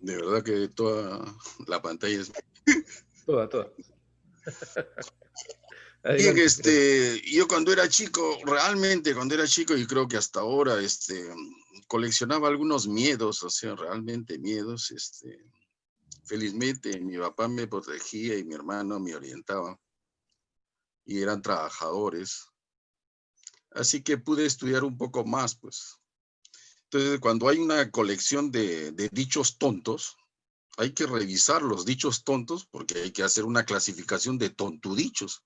De verdad que toda la pantalla es... Toda, toda. Bien, Adelante, gracias. yo cuando era chico, realmente cuando era chico, y creo que hasta ahora, coleccionaba algunos miedos, o sea, realmente miedos, felizmente mi papá me protegía y mi hermano me orientaba, y eran trabajadores, así que pude estudiar un poco más, pues. Entonces, cuando hay una colección de dichos tontos, hay que revisar los dichos tontos, porque hay que hacer una clasificación de tontudichos.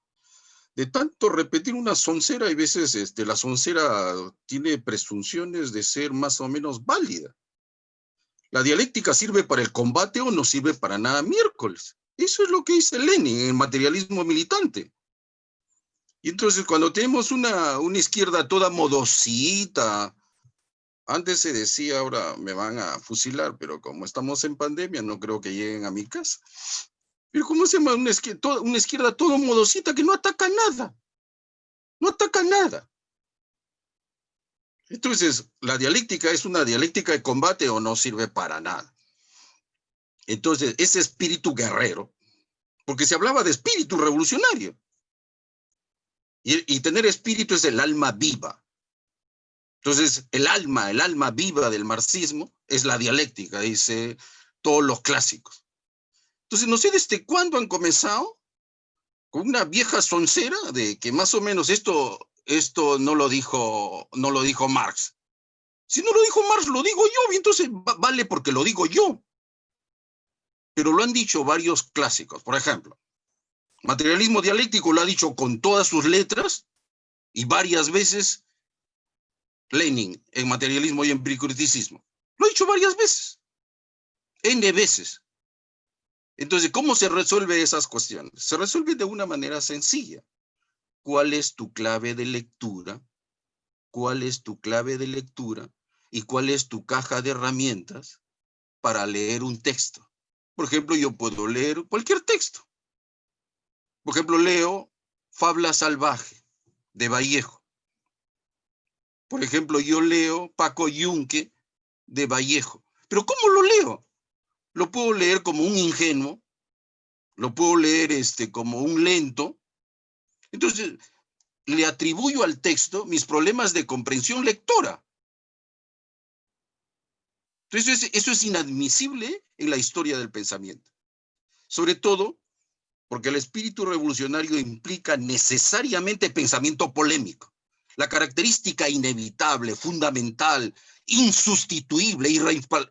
De tanto repetir una soncera, hay veces la soncera tiene presunciones de ser más o menos válida. La dialéctica sirve para el combate o no sirve para nada miércoles. Eso es lo que dice Lenin en materialismo militante. Y entonces cuando tenemos una izquierda toda modosita, antes se decía, ahora me van a fusilar, pero como estamos en pandemia, no creo que lleguen a mi casa. Pero ¿cómo se llama una izquierda toda modosita que no ataca nada? No ataca nada. Entonces, ¿la dialéctica es una dialéctica de combate o no sirve para nada? Entonces, ese espíritu guerrero, porque se hablaba de espíritu revolucionario, y tener espíritu es el alma viva. Entonces, el alma viva del marxismo es la dialéctica, dice todos los clásicos. Entonces, no sé desde cuándo han comenzado con una vieja soncera de que más o menos esto no lo dijo Marx. Si no lo dijo Marx, lo digo yo, y entonces vale porque lo digo yo. Pero lo han dicho varios clásicos. Por ejemplo, materialismo dialéctico lo ha dicho con todas sus letras y varias veces Lenin en materialismo y empiricismo. Lo ha dicho varias veces, N veces. Entonces, ¿cómo se resuelve esas cuestiones? Se resuelve de una manera sencilla. ¿Cuál es tu clave de lectura? ¿Cuál es tu clave de lectura? ¿Y cuál es tu caja de herramientas para leer un texto? Por ejemplo, yo puedo leer cualquier texto. Por ejemplo, leo Fabla Salvaje de Vallejo. Por ejemplo, yo leo Paco Yunque de Vallejo. ¿Pero cómo lo leo? Lo puedo leer como un ingenuo, lo puedo leer como un lento. Entonces, le atribuyo al texto mis problemas de comprensión lectora. Entonces, eso es inadmisible en la historia del pensamiento. Sobre todo porque el espíritu revolucionario implica necesariamente pensamiento polémico. La característica inevitable, fundamental, insustituible,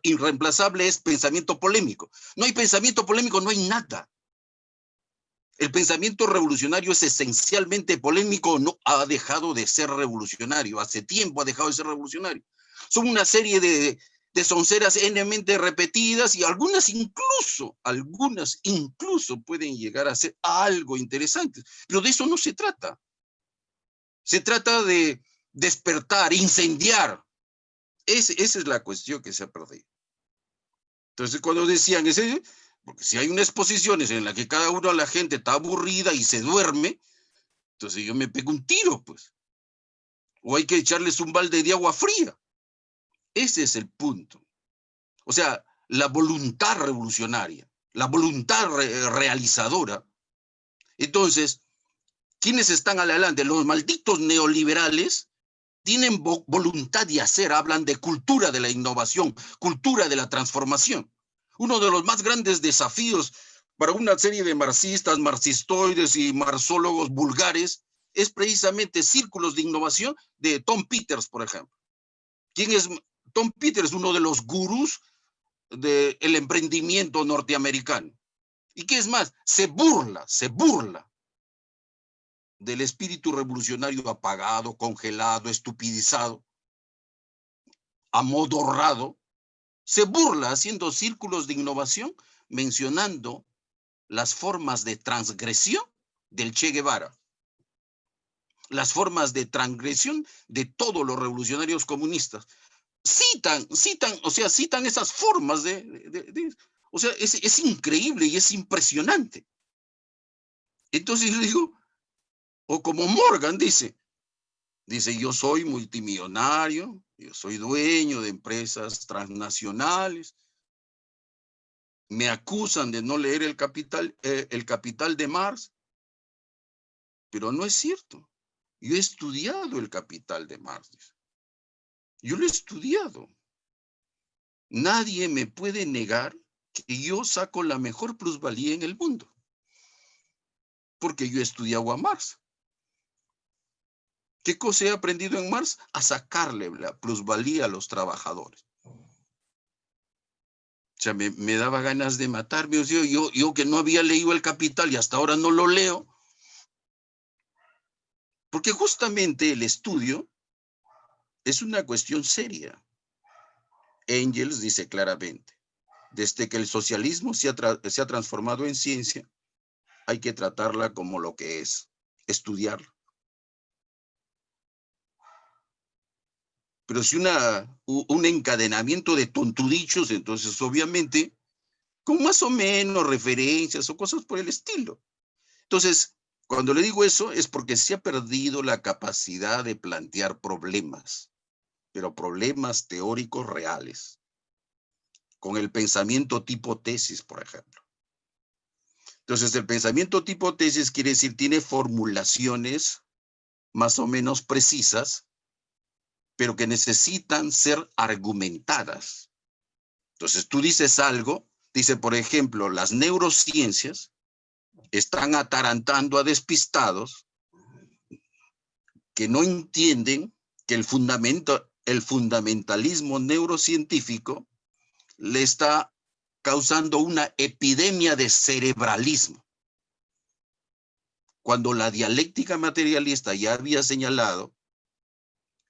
irreemplazable es pensamiento polémico. No hay pensamiento polémico, no hay nada. El pensamiento revolucionario es esencialmente polémico, no ha dejado de ser revolucionario, hace tiempo ha dejado de ser revolucionario. Son una serie de sonceras n-mente repetidas y algunas incluso pueden llegar a ser algo interesantes, pero de eso no se trata. Se trata de despertar, incendiar. Esa es la cuestión que se ha perdido. Entonces, cuando decían, porque si hay unas exposiciones en las que cada uno de la gente está aburrida y se duerme, entonces yo me pego un tiro, pues. O hay que echarles un balde de agua fría. Ese es el punto. O sea, la voluntad revolucionaria, la voluntad realizadora. Entonces, ¿quiénes están adelante? Los malditos neoliberales tienen voluntad de hacer, hablan de cultura de la innovación, cultura de la transformación. Uno de los más grandes desafíos para una serie de marxistas, marxistoides y marxólogos vulgares es precisamente círculos de innovación de Tom Peters, por ejemplo. ¿Quién es Tom Peters? Uno de los gurús del emprendimiento norteamericano. ¿Y qué es más? Se burla del espíritu revolucionario apagado, congelado, estupidizado, amodorrado. Se burla haciendo círculos de innovación, mencionando las formas de transgresión del Che Guevara, las formas de transgresión de todos los revolucionarios comunistas. Citan esas formas o sea, es increíble y es impresionante. Entonces yo digo, o como Morgan dice, yo soy multimillonario, yo soy dueño de empresas transnacionales, Me acusan de no leer el Capital de Marx, pero no es cierto. Yo he estudiado el Capital de Marx. Yo lo he estudiado. Nadie me puede negar que yo saco la mejor plusvalía en el mundo, porque yo he estudiado a Marx. ¿Qué cosa he aprendido en Marx? A sacarle la plusvalía a los trabajadores. O sea, me daba ganas de matarme. O sea, yo que no había leído el Capital y hasta ahora no lo leo, porque justamente el estudio es una cuestión seria. Engels dice claramente, desde que el socialismo se ha transformado en ciencia, hay que tratarla como lo que es, estudiarla. Pero si un encadenamiento de tontudichos, entonces obviamente con más o menos referencias o cosas por el estilo. Entonces, cuando le digo eso es porque se ha perdido la capacidad de plantear problemas, pero problemas teóricos reales, con el pensamiento tipo tesis, por ejemplo. Entonces, el pensamiento tipo tesis quiere decir, tiene formulaciones más o menos precisas, pero que necesitan ser argumentadas. Entonces, tú dices algo, dice, por ejemplo, las neurociencias están atarantando a despistados que no entienden que el fundamentalismo neurocientífico le está causando una epidemia de cerebralismo. Cuando la dialéctica materialista ya había señalado,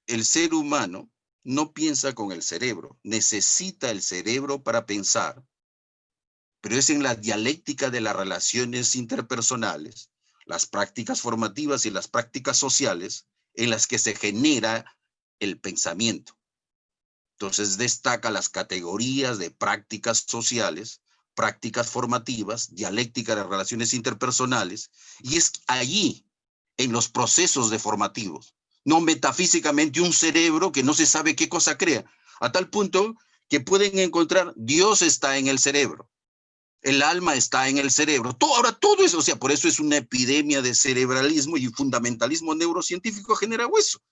el ser humano no piensa con el cerebro, necesita el cerebro para pensar, pero es en la dialéctica de las relaciones interpersonales, las prácticas formativas y las prácticas sociales, en las que se genera el pensamiento. Entonces destaca las categorías de prácticas sociales, prácticas formativas, dialéctica de relaciones interpersonales, y es allí, en los procesos deformativos, no metafísicamente un cerebro que no se sabe qué cosa crea, a tal punto que pueden encontrar Dios está en el cerebro, el alma está en el cerebro, ahora todo eso, o sea, por eso es una epidemia de cerebralismo, y fundamentalismo neurocientífico genera eso.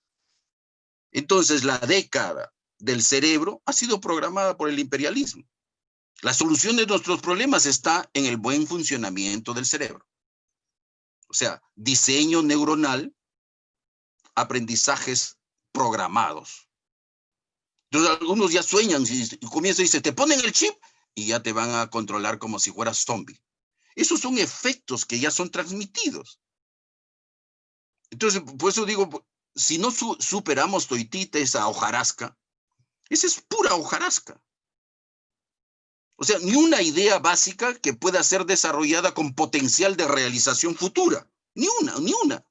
Entonces la década del cerebro ha sido programada por el imperialismo. La solución de nuestros problemas está en el buen funcionamiento del cerebro. O sea, diseño neuronal, aprendizajes programados. Entonces algunos ya sueñan y comienzan y dicen, te ponen el chip y ya te van a controlar como si fueras zombie. Esos son efectos que ya son transmitidos. Entonces, por eso digo, si no superamos toitita esa hojarasca, esa es pura hojarasca. O sea, ni una idea básica que pueda ser desarrollada con potencial de realización futura. Ni una.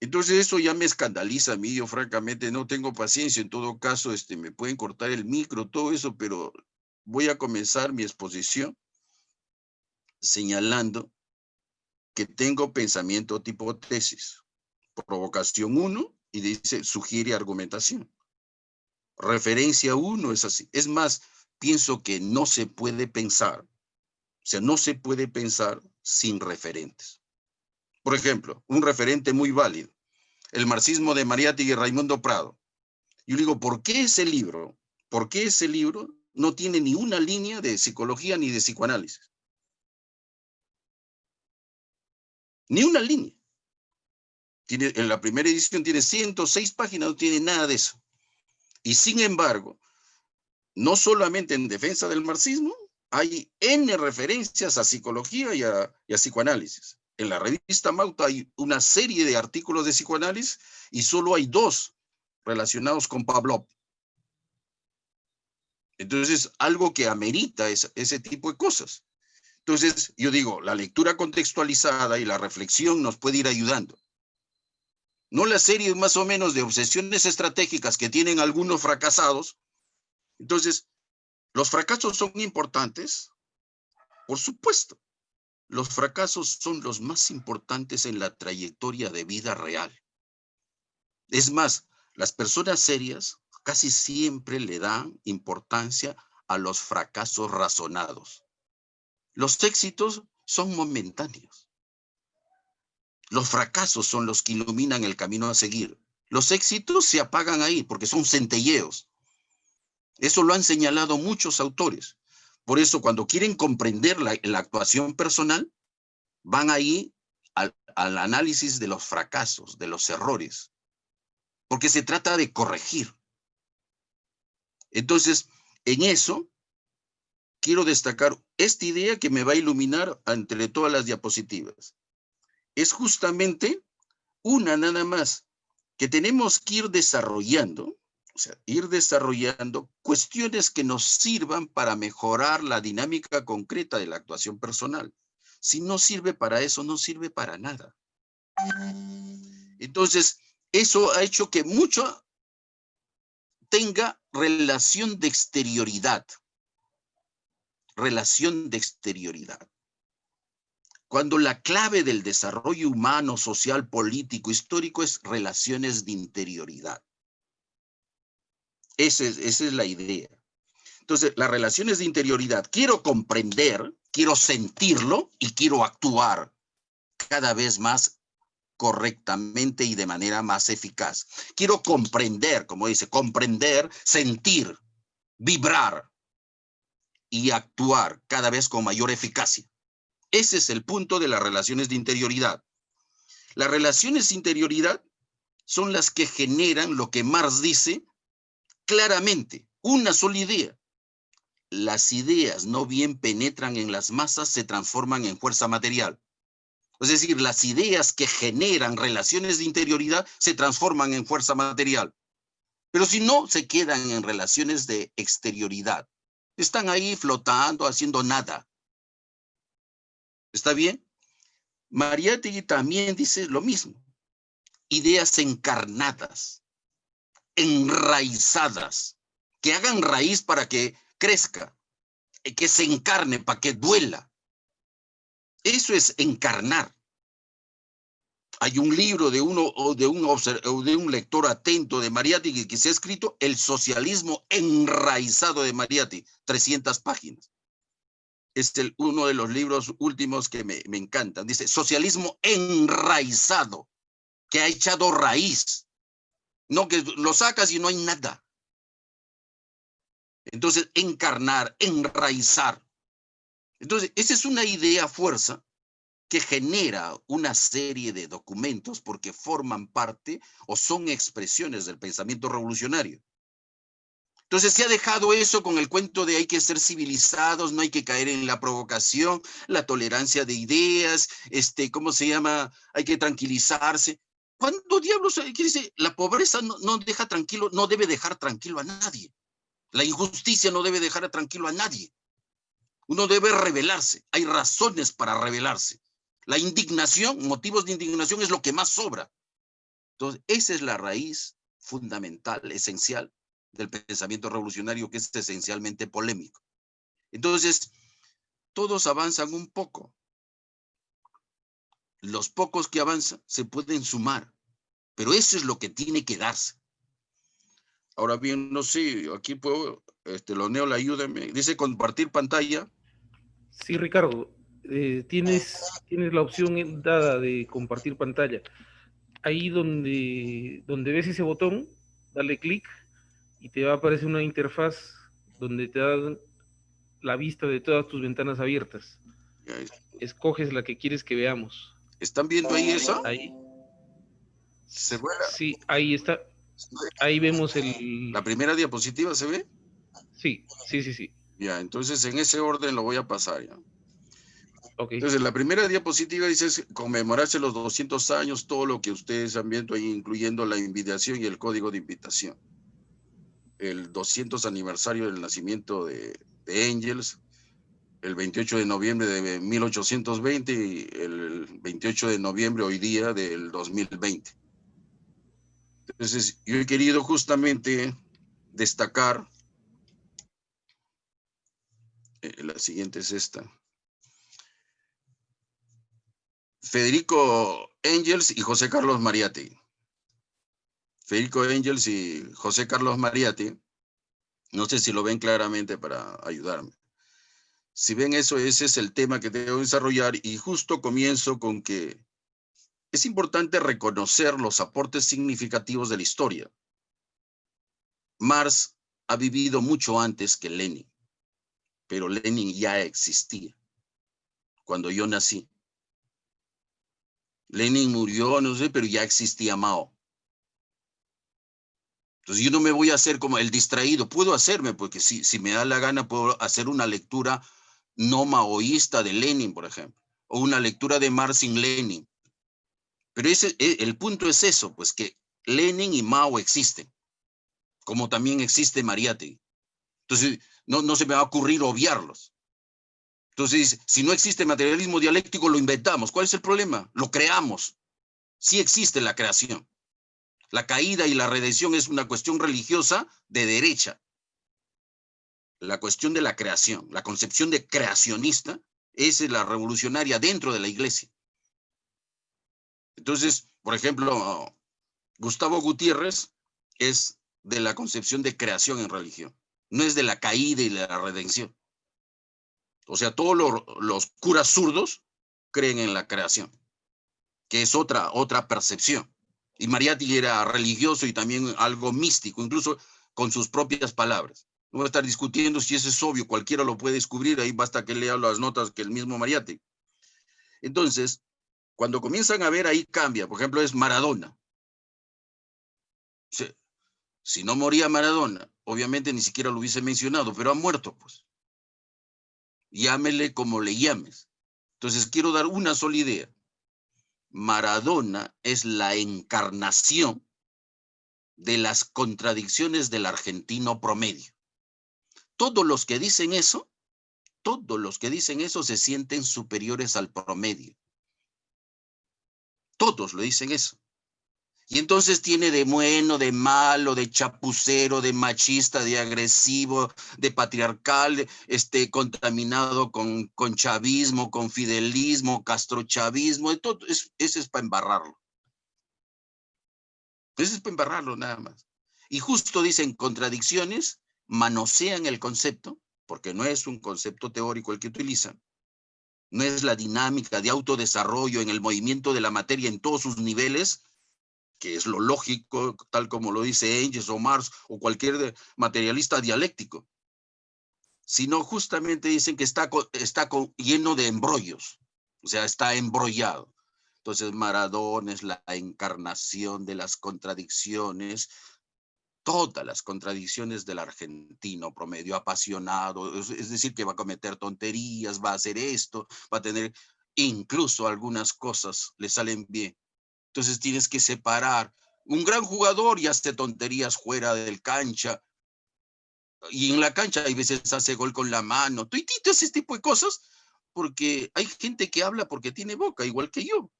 Entonces eso ya me escandaliza a mí. Yo francamente no tengo paciencia. En todo caso, me pueden cortar el micro, todo eso, pero voy a comenzar mi exposición señalando que tengo pensamiento tipo tesis. Provocación 1 y dice, sugiere argumentación. Referencia 1 es así. Es más, pienso que no se puede pensar. O sea, no se puede pensar sin referentes. Por ejemplo, un referente muy válido, el marxismo de Mariátegui y Raimundo Prado. Yo digo, ¿por qué ese libro no tiene ni una línea de psicología ni de psicoanálisis? Ni una línea. En la primera edición tiene 106 páginas, no tiene nada de eso. Y sin embargo, no solamente en defensa del marxismo, hay N referencias a psicología y a psicoanálisis. En la revista Mauta hay una serie de artículos de psicoanálisis y solo hay 2 relacionados con Pavlov. Entonces, algo que amerita ese tipo de cosas. Entonces, yo digo, la lectura contextualizada y la reflexión nos puede ir ayudando. No la serie más o menos de obsesiones estratégicas que tienen algunos fracasados. Entonces, ¿los fracasos son importantes? Por supuesto. Los fracasos son los más importantes en la trayectoria de vida real. Es más, las personas serias casi siempre le dan importancia a los fracasos razonados. Los éxitos son momentáneos. Los fracasos son los que iluminan el camino a seguir. Los éxitos se apagan ahí porque son centelleos. Eso lo han señalado muchos autores. Por eso, cuando quieren comprender la actuación personal, van ahí al análisis de los fracasos, de los errores, porque se trata de corregir. Entonces, en eso, quiero destacar esta idea que me va a iluminar entre todas las diapositivas. Es justamente una nada más, que tenemos que ir desarrollando, o sea, ir desarrollando cuestiones que nos sirvan para mejorar la dinámica concreta de la actuación personal. Si no sirve para eso, no sirve para nada. Entonces, eso ha hecho que mucho tenga relación de exterioridad. Relación de exterioridad. Cuando la clave del desarrollo humano, social, político, histórico es relaciones de interioridad. Esa es la idea. Entonces, las relaciones de interioridad, quiero comprender, quiero sentirlo y quiero actuar cada vez más correctamente y de manera más eficaz. Quiero comprender, como dice, comprender, sentir, vibrar y actuar cada vez con mayor eficacia. Ese es el punto de las relaciones de interioridad. Las relaciones de interioridad son las que generan lo que Marx dice claramente, una sola idea. Las ideas no bien penetran en las masas, se transforman en fuerza material. Es decir, las ideas que generan relaciones de interioridad se transforman en fuerza material. Pero si no, se quedan en relaciones de exterioridad. Están ahí flotando, haciendo nada. ¿Está bien? Mariátegui también dice lo mismo. Ideas encarnadas, enraizadas, que hagan raíz para que crezca, que se encarne para que duela. Eso es encarnar. Hay un libro de un lector atento de Mariátegui que se ha escrito El socialismo enraizado de Mariátegui, 300 páginas. Es uno de los libros últimos que me encantan. Dice, socialismo enraizado, que ha echado raíz. No que lo sacas y no hay nada. Entonces, encarnar, enraizar. Entonces, esa es una idea fuerza que genera una serie de documentos porque forman parte o son expresiones del pensamiento revolucionario. Entonces se ha dejado eso con el cuento de hay que ser civilizados, no hay que caer en la provocación, la tolerancia de ideas, ¿cómo se llama? Hay que tranquilizarse. ¿Cuándo diablos dice? La pobreza no deja tranquilo, no debe dejar tranquilo a nadie. La injusticia no debe dejar tranquilo a nadie. Uno debe rebelarse, hay razones para rebelarse. La indignación, motivos de indignación es lo que más sobra. Entonces, esa es la raíz fundamental, esencial del pensamiento revolucionario, que es esencialmente polémico. Entonces, todos avanzan un poco. Los pocos que avanzan se pueden sumar, pero eso es lo que tiene que darse. Ahora bien, no sé, aquí puedo, Leonel, ayúdame. Dice compartir pantalla. Sí, Ricardo, tienes la opción dada de compartir pantalla. Ahí donde ves ese botón, dale clic y te va a aparecer una interfaz donde te da la vista de todas tus ventanas abiertas. Escoges la que quieres que veamos. ¿Están viendo ahí eso? Ahí. ¿Se ve? Sí, ahí está. Ahí vemos ¿La primera diapositiva se ve? Sí. Ya, entonces en ese orden lo voy a pasar ya. Okay. Entonces, la primera diapositiva dice conmemorarse los 200 años, todo lo que ustedes han visto ahí, incluyendo la invitación y el código de invitación. El 200 aniversario del nacimiento de Engels, el 28 de noviembre de 1820 y el 28 de noviembre hoy día del 2020. Entonces, yo he querido justamente destacar, la siguiente es esta. Federico Engels y José Carlos Mariátegui. Federico Engels y José Carlos Mariátegui No sé si lo ven claramente para ayudarme. Si ven eso, ese es el tema que debo desarrollar, y justo comienzo con que es importante reconocer los aportes significativos de la historia. Marx ha vivido mucho antes que Lenin, pero Lenin ya existía cuando yo nací. Lenin murió, no sé, pero ya existía Mao. Entonces yo no me voy a hacer como el distraído. Puedo hacerme, porque si me da la gana, puedo hacer una lectura no maoísta de Lenin, por ejemplo, o una lectura de Marx sin Lenin. Pero el punto es eso, pues que Lenin y Mao existen, como también existe Mariátegui. Entonces no se me va a ocurrir obviarlos. Entonces, si no existe materialismo dialéctico, lo inventamos. ¿Cuál es el problema? Lo creamos. Sí existe la creación. La caída y la redención es una cuestión religiosa de derecha. La cuestión de la creación, la concepción de creacionista, es la revolucionaria dentro de la iglesia. Entonces, por ejemplo, Gustavo Gutiérrez es de la concepción de creación en religión, no es de la caída y la redención. O sea, todos los curas zurdos creen en la creación, que es otra percepción. Y Mariátegui era religioso y también algo místico, incluso con sus propias palabras. No voy a estar discutiendo si eso es obvio, cualquiera lo puede descubrir, ahí basta que lea las notas que el mismo Mariátegui. Entonces, cuando comienzan a ver, ahí cambia. Por ejemplo, es Maradona. Si no moría Maradona, obviamente ni siquiera lo hubiese mencionado, pero ha muerto, pues. Llámele como le llames. Entonces, quiero dar una sola idea. Maradona es la encarnación de las contradicciones del argentino promedio. Todos los que dicen eso se sienten superiores al promedio. Todos lo dicen eso. Y entonces tiene de bueno, de malo, de chapucero, de machista, de agresivo, de patriarcal, contaminado con chavismo, con fidelismo, castrochavismo, todo. Ese es para embarrarlo. Ese es para embarrarlo nada más. Y justo dicen contradicciones, manosean el concepto, porque no es un concepto teórico el que utilizan, no es la dinámica de autodesarrollo en el movimiento de la materia en todos sus niveles, que es lo lógico, tal como lo dice Engels o Marx o cualquier materialista dialéctico, sino justamente dicen que está lleno de embrollos, o sea, está embrollado. Entonces Maradona es la encarnación de las contradicciones, todas las contradicciones del argentino promedio, apasionado, es decir, que va a cometer tonterías, va a hacer esto, va a tener, incluso algunas cosas le salen bien. Entonces tienes que separar. Un gran jugador y hace tonterías fuera del cancha, y en la cancha hay veces hace gol con la mano, tuititos, ese tipo de cosas, porque hay gente que habla porque tiene boca, igual que yo.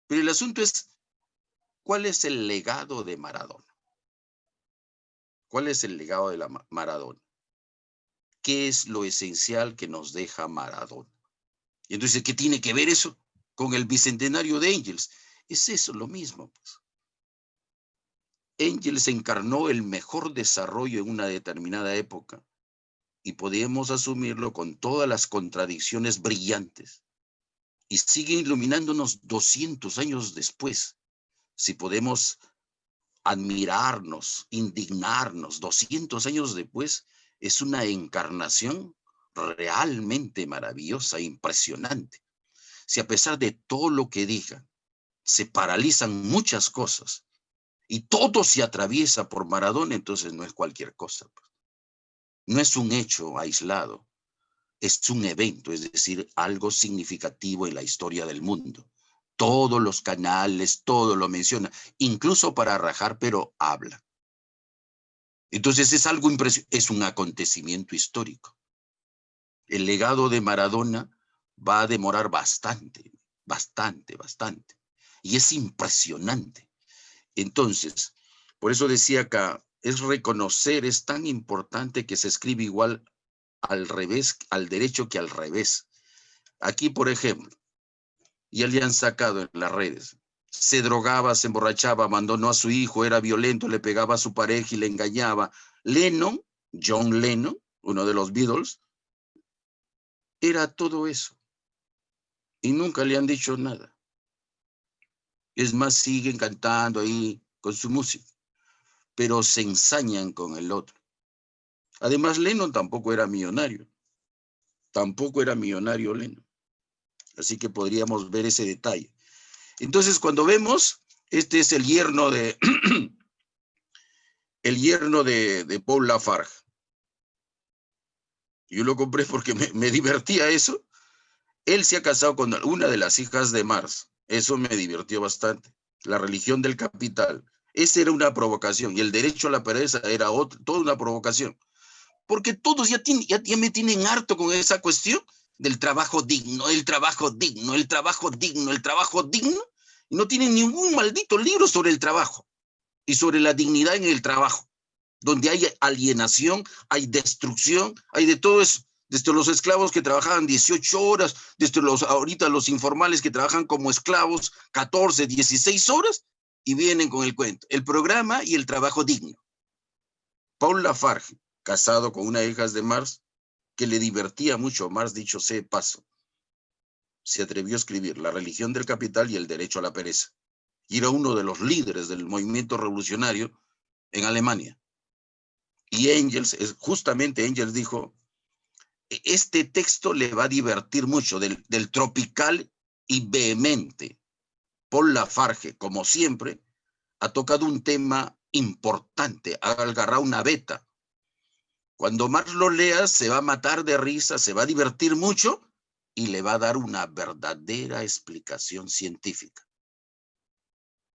Pero el asunto es, ¿cuál es el legado de Maradona? ¿Cuál es el legado de Maradona? ¿Qué es lo esencial que nos deja Maradona? Y entonces, ¿qué tiene que ver eso con el bicentenario de Engels? Es eso lo mismo, pues. Engels encarnó el mejor desarrollo en una determinada época y podemos asumirlo con todas las contradicciones brillantes. Y sigue iluminándonos 200 años después. Si podemos admirarnos, indignarnos 200 años después, es una encarnación realmente maravillosa, impresionante. Si a pesar de todo lo que digan, se paralizan muchas cosas, y todo se atraviesa por Maradona, entonces no es cualquier cosa. No es un hecho aislado, es un evento, es decir, algo significativo en la historia del mundo. Todos los canales, todo lo menciona, incluso para rajar, pero habla. Entonces es algo impresionante, es un acontecimiento histórico. El legado de Maradona va a demorar bastante. Y es impresionante. Entonces, por eso decía acá, es reconocer, es tan importante que se escribe igual al revés, al derecho que al revés. Aquí, por ejemplo, ya le han sacado en las redes, se drogaba, se emborrachaba, abandonó a su hijo, era violento, le pegaba a su pareja y le engañaba. Lennon John Lennon, uno de los Beatles, era todo eso. Y nunca le han dicho nada. Es más, siguen cantando ahí con su música, pero se ensañan con el otro. Además, Lennon tampoco era millonario. Tampoco era millonario Lennon. Así que podríamos ver ese detalle. Entonces, cuando vemos, este es el yerno de Paul Lafargue. Yo lo compré porque me divertía eso. Él se ha casado con una de las hijas de Marx. Eso me divirtió bastante. La religión del capital. Esa era una provocación. Y el derecho a la pereza era toda una provocación. Porque todos ya me tienen harto con esa cuestión del trabajo digno, el trabajo digno, el trabajo digno, el trabajo digno. Y no tienen ningún maldito libro sobre el trabajo y sobre la dignidad en el trabajo, donde hay alienación, hay destrucción, hay de todo eso. Desde los esclavos que trabajaban 18 horas, desde ahorita los informales que trabajan como esclavos 14, 16 horas, y vienen con el cuento, el programa y el trabajo digno. Paul Lafargue, casado con una hija de Marx, que le divertía mucho a Marx, dicho sea de paso, se atrevió a escribir La religión del capital y el derecho a la pereza. Y era uno de los líderes del movimiento revolucionario en Alemania. Y justamente Engels dijo, este texto le va a divertir mucho, del tropical y vehemente. Paul Lafargue, como siempre, ha tocado un tema importante, ha agarrado una veta. Cuando Marx lo lea, se va a matar de risa, se va a divertir mucho y le va a dar una verdadera explicación científica.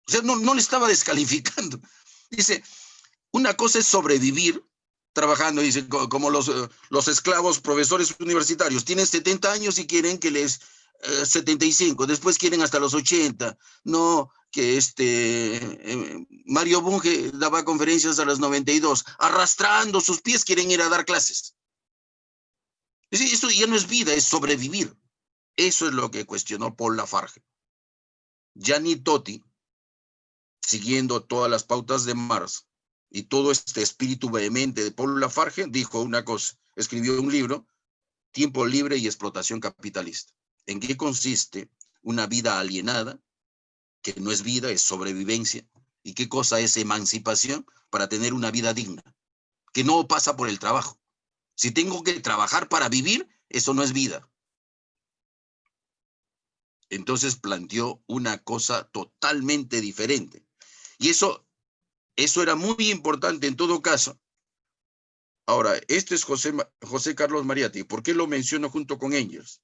O sea, no le estaba descalificando. Dice, una cosa es sobrevivir trabajando, dice, como los esclavos profesores universitarios. Tienen 70 años y quieren que les 75, después quieren hasta los 80. No, que Mario Bunge daba conferencias a los 92. Arrastrando sus pies quieren ir a dar clases. Eso ya no es vida, es sobrevivir. Eso es lo que cuestionó Paul Lafargue. Gianni Totti, siguiendo todas las pautas de Marx y todo este espíritu vehemente de Paul Lafargue, dijo una cosa, escribió un libro, Tiempo libre y explotación capitalista. ¿En qué consiste una vida alienada, que no es vida, es sobrevivencia? ¿Y qué cosa es emancipación para tener una vida digna? Que no pasa por el trabajo. Si tengo que trabajar para vivir, eso no es vida. Entonces planteó una cosa totalmente diferente. Y eso era muy importante en todo caso. Ahora, este es José Carlos Mariátegui. ¿Por qué lo menciono junto con Engels?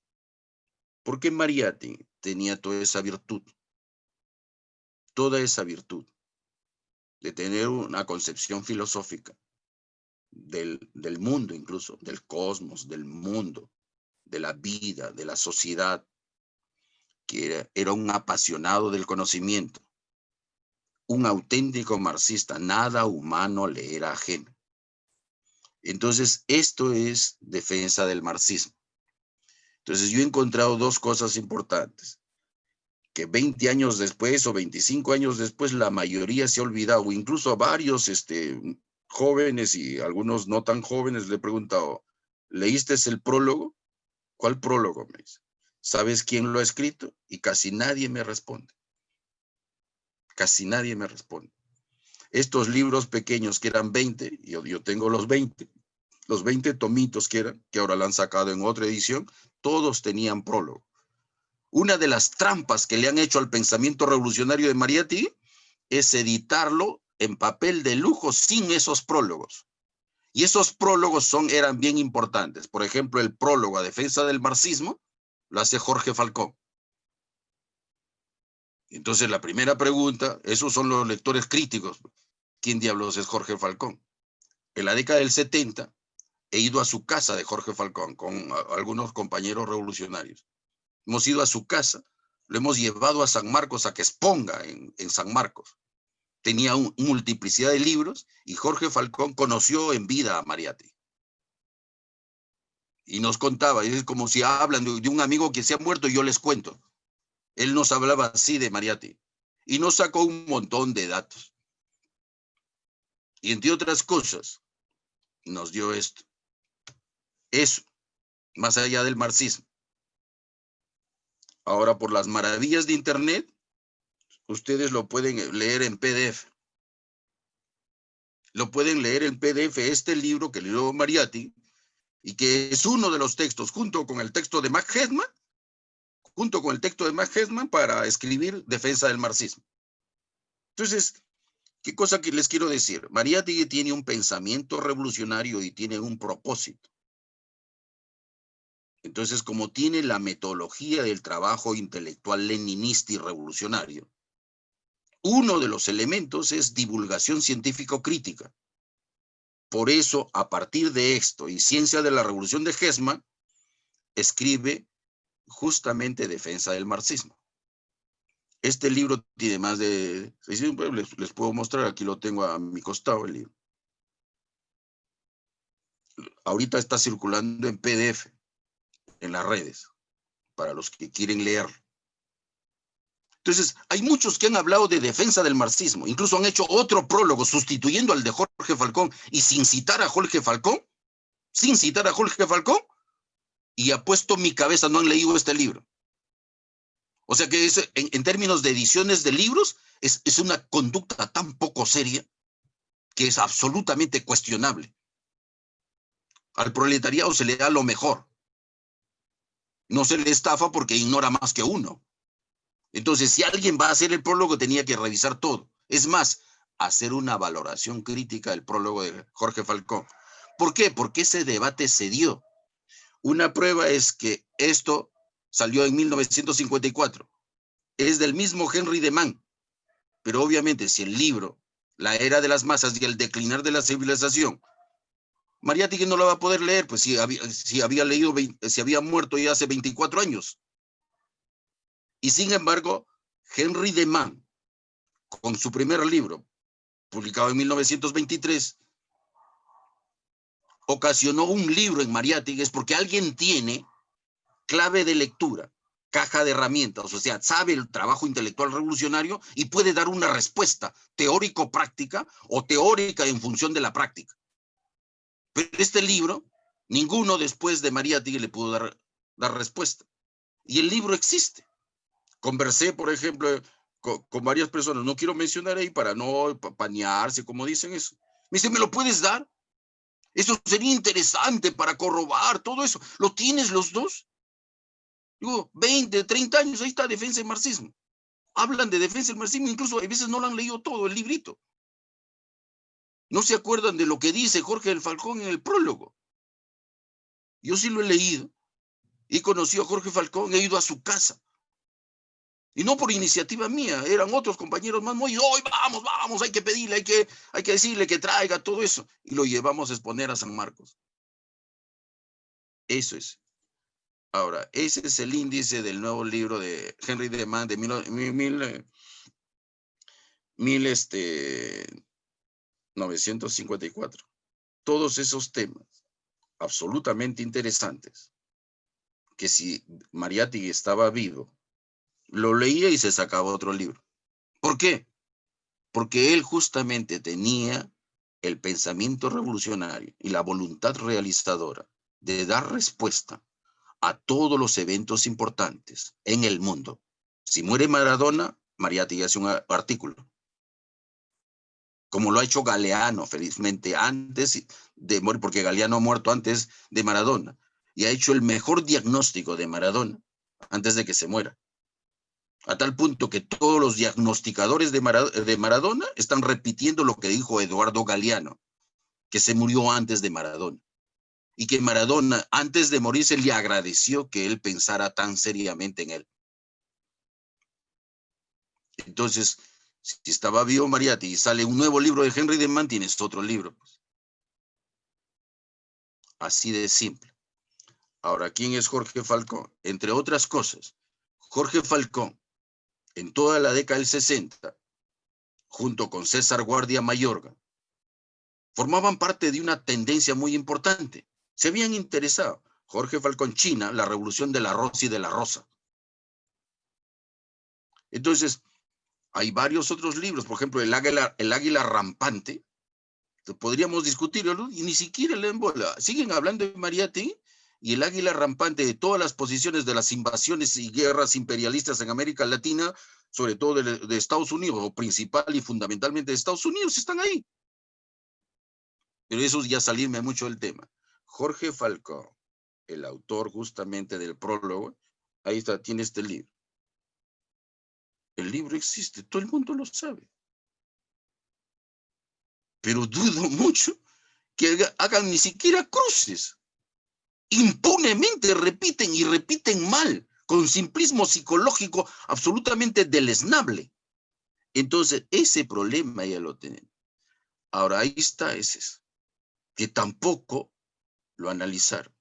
Porque Mariátegui tenía toda esa virtud de tener una concepción filosófica del mundo, incluso del cosmos, del mundo, de la vida, de la sociedad, que era un apasionado del conocimiento, un auténtico marxista. Nada humano le era ajeno. Entonces, esto es defensa del marxismo. Entonces, yo he encontrado dos cosas importantes, que 20 años después o 25 años después la mayoría se ha olvidado, o incluso a varios jóvenes y algunos no tan jóvenes le he preguntado, ¿leíste el prólogo? ¿Cuál prólogo? Me dice. ¿Sabes quién lo ha escrito? Y casi nadie me responde. Casi nadie me responde. Estos libros pequeños que eran 20, yo tengo los 20 tomitos que eran, que ahora la han sacado en otra edición, todos tenían prólogo. Una de las trampas que le han hecho al pensamiento revolucionario de Mariátegui es editarlo en papel de lujo sin esos prólogos. Y esos prólogos eran bien importantes. Por ejemplo, el prólogo a defensa del marxismo lo hace Jorge Falcón. Entonces, la primera pregunta, esos son los lectores críticos. ¿Quién diablos es Jorge Falcón? En la década del 70 he ido a su casa de Jorge Falcón con algunos compañeros revolucionarios. Hemos ido a su casa, lo hemos llevado a San Marcos a que exponga en San Marcos. Tenía multiplicidad de libros y Jorge Falcón conoció en vida a Mariátegui. Y nos contaba, es como si hablan de un amigo que se ha muerto y yo les cuento. Él nos hablaba así de Mariátegui y nos sacó un montón de datos. Y entre otras cosas, nos dio esto. Eso, más allá del marxismo. Ahora, por las maravillas de Internet, ustedes lo pueden leer en PDF. Lo pueden leer en PDF, este libro que leyó Mariátegui, y que es uno de los textos, junto con el texto de Max Headman, para escribir Defensa del Marxismo. Entonces, ¿qué cosa que les quiero decir? Mariátegui tiene un pensamiento revolucionario y tiene un propósito. Entonces, como tiene la metodología del trabajo intelectual leninista y revolucionario, uno de los elementos es divulgación científico-crítica. Por eso, a partir de esto y Ciencia de la Revolución de Headman, escribe justamente Defensa del Marxismo. Este libro tiene más de 600, les puedo mostrar, aquí lo tengo a mi costado el libro. Ahorita está circulando en PDF en las redes, para los que quieren leerlo. Entonces, hay muchos que han hablado de defensa del marxismo, incluso han hecho otro prólogo sustituyendo al de Jorge Falcón y sin citar a Jorge Falcón, y apuesto mi cabeza, no han leído este libro. O sea que es, en términos de ediciones de libros, es una conducta tan poco seria que es absolutamente cuestionable. Al proletariado se le da lo mejor. No se le estafa porque ignora más que uno. Entonces, si alguien va a hacer el prólogo, tenía que revisar todo. Es más, hacer una valoración crítica del prólogo de Jorge Falcón. ¿Por qué? Porque ese debate se dio. Una prueba es que esto salió en 1954. Es del mismo Henry de Man. Pero obviamente, si el libro, La era de las masas y el declinar de la civilización, Mariátegui no lo va a poder leer, pues si había muerto ya hace 24 años. Y sin embargo, Henry de Man, con su primer libro, publicado en 1923, ocasionó un libro en Mariátegui, es porque alguien tiene clave de lectura, caja de herramientas, o sea, sabe el trabajo intelectual revolucionario y puede dar una respuesta teórico-práctica o teórica en función de la práctica. Pero este libro, ninguno después de Mariátegui le pudo dar respuesta. Y el libro existe. Conversé, por ejemplo, con varias personas, no quiero mencionar ahí para no panearse, como dicen eso. Me dice, ¿me lo puedes dar? Eso sería interesante para corroborar todo eso. ¿Lo tienes los dos? Digo, 20, 30 años, ahí está Defensa del Marxismo. Hablan de Defensa del Marxismo, incluso a veces no lo han leído todo el librito. No se acuerdan de lo que dice Jorge del Falcón en el prólogo. Yo sí lo he leído. He conocido a Jorge Falcón, he ido a su casa. Y no por iniciativa mía, eran otros compañeros más muy, hoy vamos, hay que pedirle, hay que decirle que traiga todo eso. Y lo llevamos a exponer a San Marcos. Eso es. Ahora, ese es el índice del nuevo libro de Henry de Man de 1954. Todos esos temas absolutamente interesantes, que si Mariátegui estaba vivo, lo leía y se sacaba otro libro. ¿Por qué? Porque él justamente tenía el pensamiento revolucionario y la voluntad realizadora de dar respuesta a todos los eventos importantes en el mundo. Si muere Maradona, Mariátegui hace un artículo. Como lo ha hecho Galeano, felizmente, antes de morir, porque Galeano ha muerto antes de Maradona, y ha hecho el mejor diagnóstico de Maradona antes de que se muera. A tal punto que todos los diagnosticadores de Maradona están repitiendo lo que dijo Eduardo Galeano, que se murió antes de Maradona. Y que Maradona, antes de morirse, le agradeció que él pensara tan seriamente en él. Entonces, si estaba vivo Mariátegui y sale un nuevo libro de Henry de Man, tienes otro libro. Pues. Así de simple. Ahora, ¿quién es Jorge Falcón? Entre otras cosas, Jorge Falcón, en toda la década del 60, junto con César Guardia Mayorga, formaban parte de una tendencia muy importante. Se habían interesado. Jorge Falcón, China, la revolución de la rosa y de la rosa. Entonces, hay varios otros libros, por ejemplo, El águila rampante, podríamos discutirlo, y ni siquiera le den bola. Siguen hablando de Mariátegui y el águila rampante de todas las posiciones de las invasiones y guerras imperialistas en América Latina, sobre todo de Estados Unidos, o principal y fundamentalmente de Estados Unidos, están ahí. Pero eso ya salirme mucho del tema. Jorge Falcó, el autor justamente del prólogo, ahí está, tiene este libro. El libro existe, todo el mundo lo sabe. Pero dudo mucho que hagan ni siquiera cruces. Impunemente repiten y repiten mal, con simplismo psicológico absolutamente deleznable. Entonces, ese problema ya lo tenemos. Ahora, ahí está ese, que tampoco lo analizaron.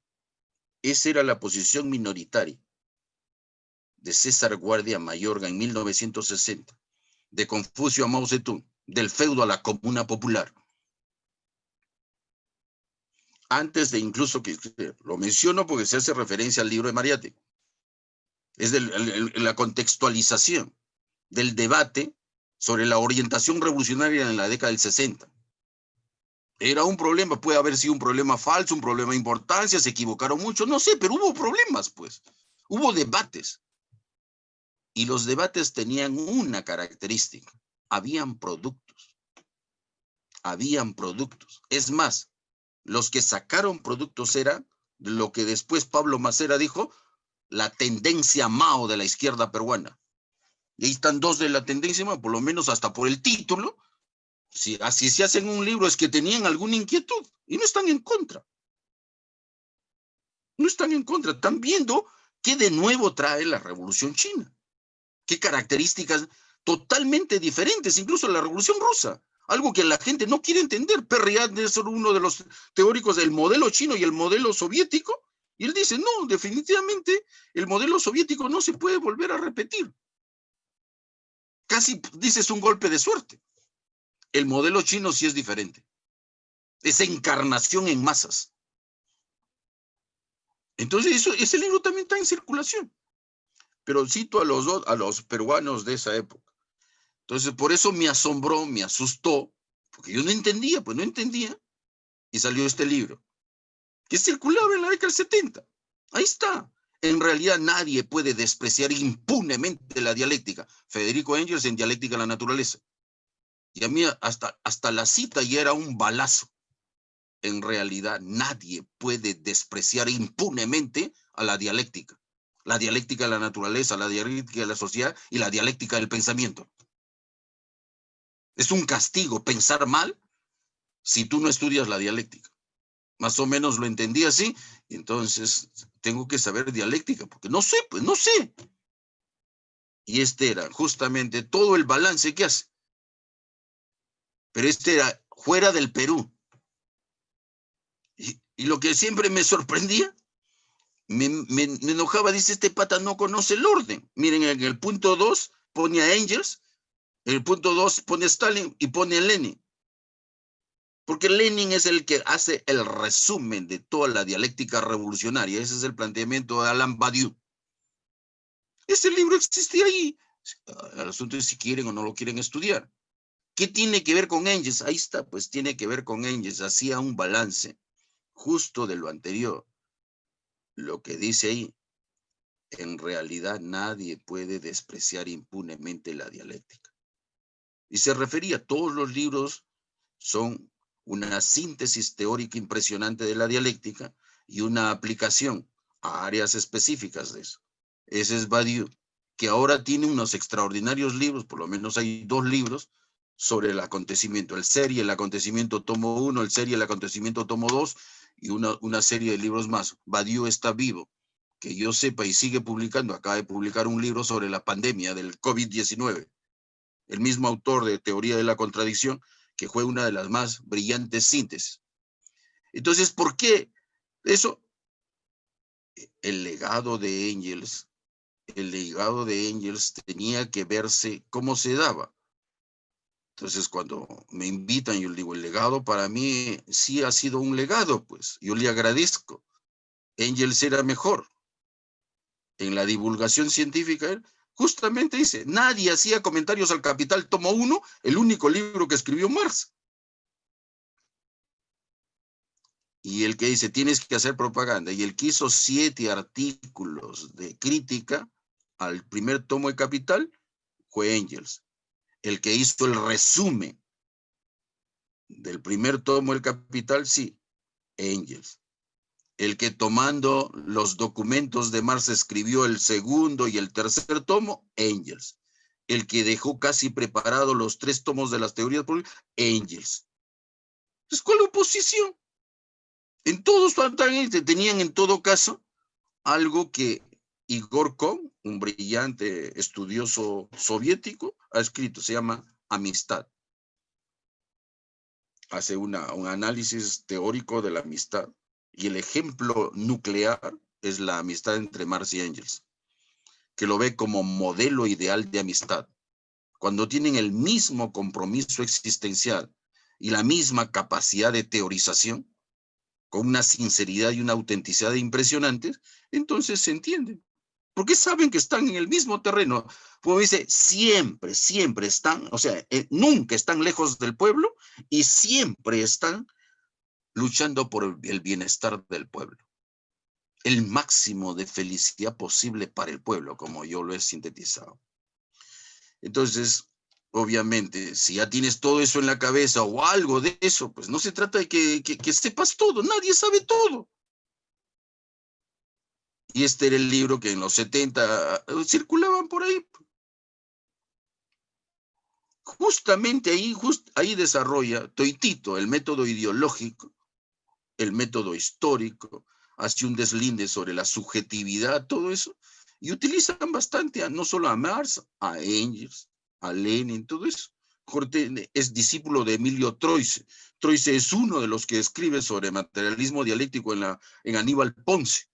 Esa era la posición minoritaria de César Guardia Mayorga en 1960, de Confucio a Mao Zedong, del feudo a la comuna popular. Antes de incluso que lo menciono porque se hace referencia al libro de Mariátegui. Es la contextualización del debate sobre la orientación revolucionaria en la década del 60. Era un problema, puede haber sido un problema falso, un problema de importancia, se equivocaron mucho, no sé, pero hubo problemas, pues. Hubo debates. Y los debates tenían una característica. Habían productos. Habían productos. Es más, los que sacaron productos eran lo que después Pablo Macera dijo, la tendencia Mao de la izquierda peruana. Y ahí están dos de la tendencia Mao, por lo menos hasta por el título. Si así se hacen un libro es que tenían alguna inquietud y no están en contra. No están en contra. Están viendo qué de nuevo trae la Revolución China. Qué características totalmente diferentes, incluso la Revolución Rusa. Algo que la gente no quiere entender. Perriand es uno de los teóricos del modelo chino y el modelo soviético. Y él dice, no, definitivamente el modelo soviético no se puede volver a repetir. Casi dices un golpe de suerte. El modelo chino sí es diferente. Es encarnación en masas. Entonces, ese libro también está en circulación. Pero cito a los peruanos de esa época. Entonces, por eso me asombró, me asustó, porque yo no entendía, pues no entendía. Y salió este libro, que circulaba en la década del 70. Ahí está. En realidad nadie puede despreciar impunemente la dialéctica. Federico Engels en Dialéctica de la Naturaleza. Y a mí hasta la cita ya era un balazo. En realidad nadie puede despreciar impunemente a la dialéctica. La dialéctica de la naturaleza, la dialéctica de la sociedad y la dialéctica del pensamiento. Es un castigo pensar mal si tú no estudias la dialéctica. Más o menos lo entendí así, entonces tengo que saber dialéctica, porque no sé, pues no sé. Y este era justamente todo el balance que hace. Pero este era fuera del Perú. Y lo que siempre me sorprendía, me enojaba, dice, este pata no conoce el orden. Miren, en el punto 2 pone a Engels, en el punto 2 pone a Stalin y pone a Lenin. Porque Lenin es el que hace el resumen de toda la dialéctica revolucionaria. Ese es el planteamiento de Alain Badiou. Ese libro existía ahí. El asunto es si quieren o no lo quieren estudiar. ¿Qué tiene que ver con Engels? Ahí está, pues tiene que ver con Engels. Hacía un balance justo de lo anterior. Lo que dice ahí, en realidad nadie puede despreciar impunemente la dialéctica. Y se refería, todos los libros son una síntesis teórica impresionante de la dialéctica y una aplicación a áreas específicas de eso. Ese es Badiou, que ahora tiene unos extraordinarios libros, por lo menos hay 2 libros, sobre el acontecimiento, el ser y el acontecimiento tomo 1, el ser y el acontecimiento tomo 2, y una serie de libros más. Badiou está vivo, que yo sepa, y sigue publicando. Acaba de publicar un libro sobre la pandemia del COVID-19. El mismo autor de Teoría de la Contradicción, que fue una de las más brillantes síntesis. Entonces, ¿por qué eso? El legado de Engels tenía que verse cómo se daba. Entonces, cuando me invitan, yo le digo, el legado para mí sí ha sido un legado, pues yo le agradezco. Engels era mejor. En la divulgación científica, justamente dice, nadie hacía comentarios al Capital tomo 1, el único libro que escribió Marx. y el que dice tienes que hacer propaganda, y el que hizo 7 artículos de crítica al primer tomo de Capital fue Engels. El que hizo el resumen del primer tomo del Capital, sí, Engels. El que tomando los documentos de Marx escribió el segundo y el tercer tomo, Engels. El que dejó casi preparado los 3 tomos de las teorías políticas, Engels. Entonces, ¿cuál oposición? En todos tenían en todo caso algo que Igor Kohn, un brillante estudioso soviético, ha escrito, se llama Amistad. Hace un análisis teórico de la amistad. Y el ejemplo nuclear es la amistad entre Marx y Engels, que lo ve como modelo ideal de amistad. Cuando tienen el mismo compromiso existencial y la misma capacidad de teorización, con una sinceridad y una autenticidad impresionantes, entonces se entienden. Porque saben que están en el mismo terreno. Como dice, siempre, siempre están, o sea, nunca están lejos del pueblo y siempre están luchando por el bienestar del pueblo. El máximo de felicidad posible para el pueblo, como yo lo he sintetizado. Entonces, obviamente, si ya tienes todo eso en la cabeza o algo de eso, pues no se trata de que sepas todo, nadie sabe todo. Y este era el libro que en los 70 circulaban por ahí. Justamente ahí desarrolla Toitito el método ideológico, el método histórico, hace un deslinde sobre la subjetividad, todo eso, y utilizan bastante no solo a Marx, a Engels, a Lenin, todo eso. Corte es discípulo de Emilio Troise. Troise es uno de los que escribe sobre materialismo dialéctico en Aníbal Ponce.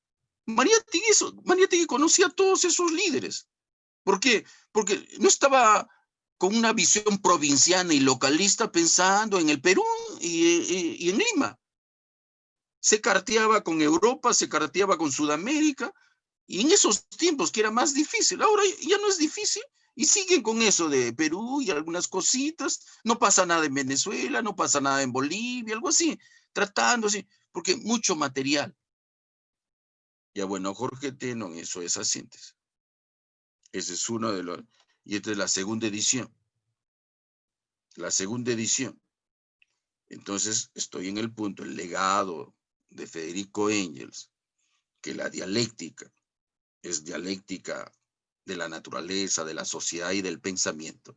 Mariátegui conocía a todos esos líderes. ¿Por qué? Porque no estaba con una visión provinciana y localista pensando en el Perú y en Lima. Se carteaba con Europa, se carteaba con Sudamérica, y en esos tiempos que era más difícil, ahora ya no es difícil, y siguen con eso de Perú y algunas cositas, no pasa nada en Venezuela, no pasa nada en Bolivia, algo así, tratando así, porque mucho material. Ya bueno, Jorge Tenon, eso es síntesis. Ese es uno de los, y esta es la segunda edición. La segunda edición. Entonces, estoy en el punto, el legado de Federico Engels, que la dialéctica es dialéctica de la naturaleza, de la sociedad y del pensamiento.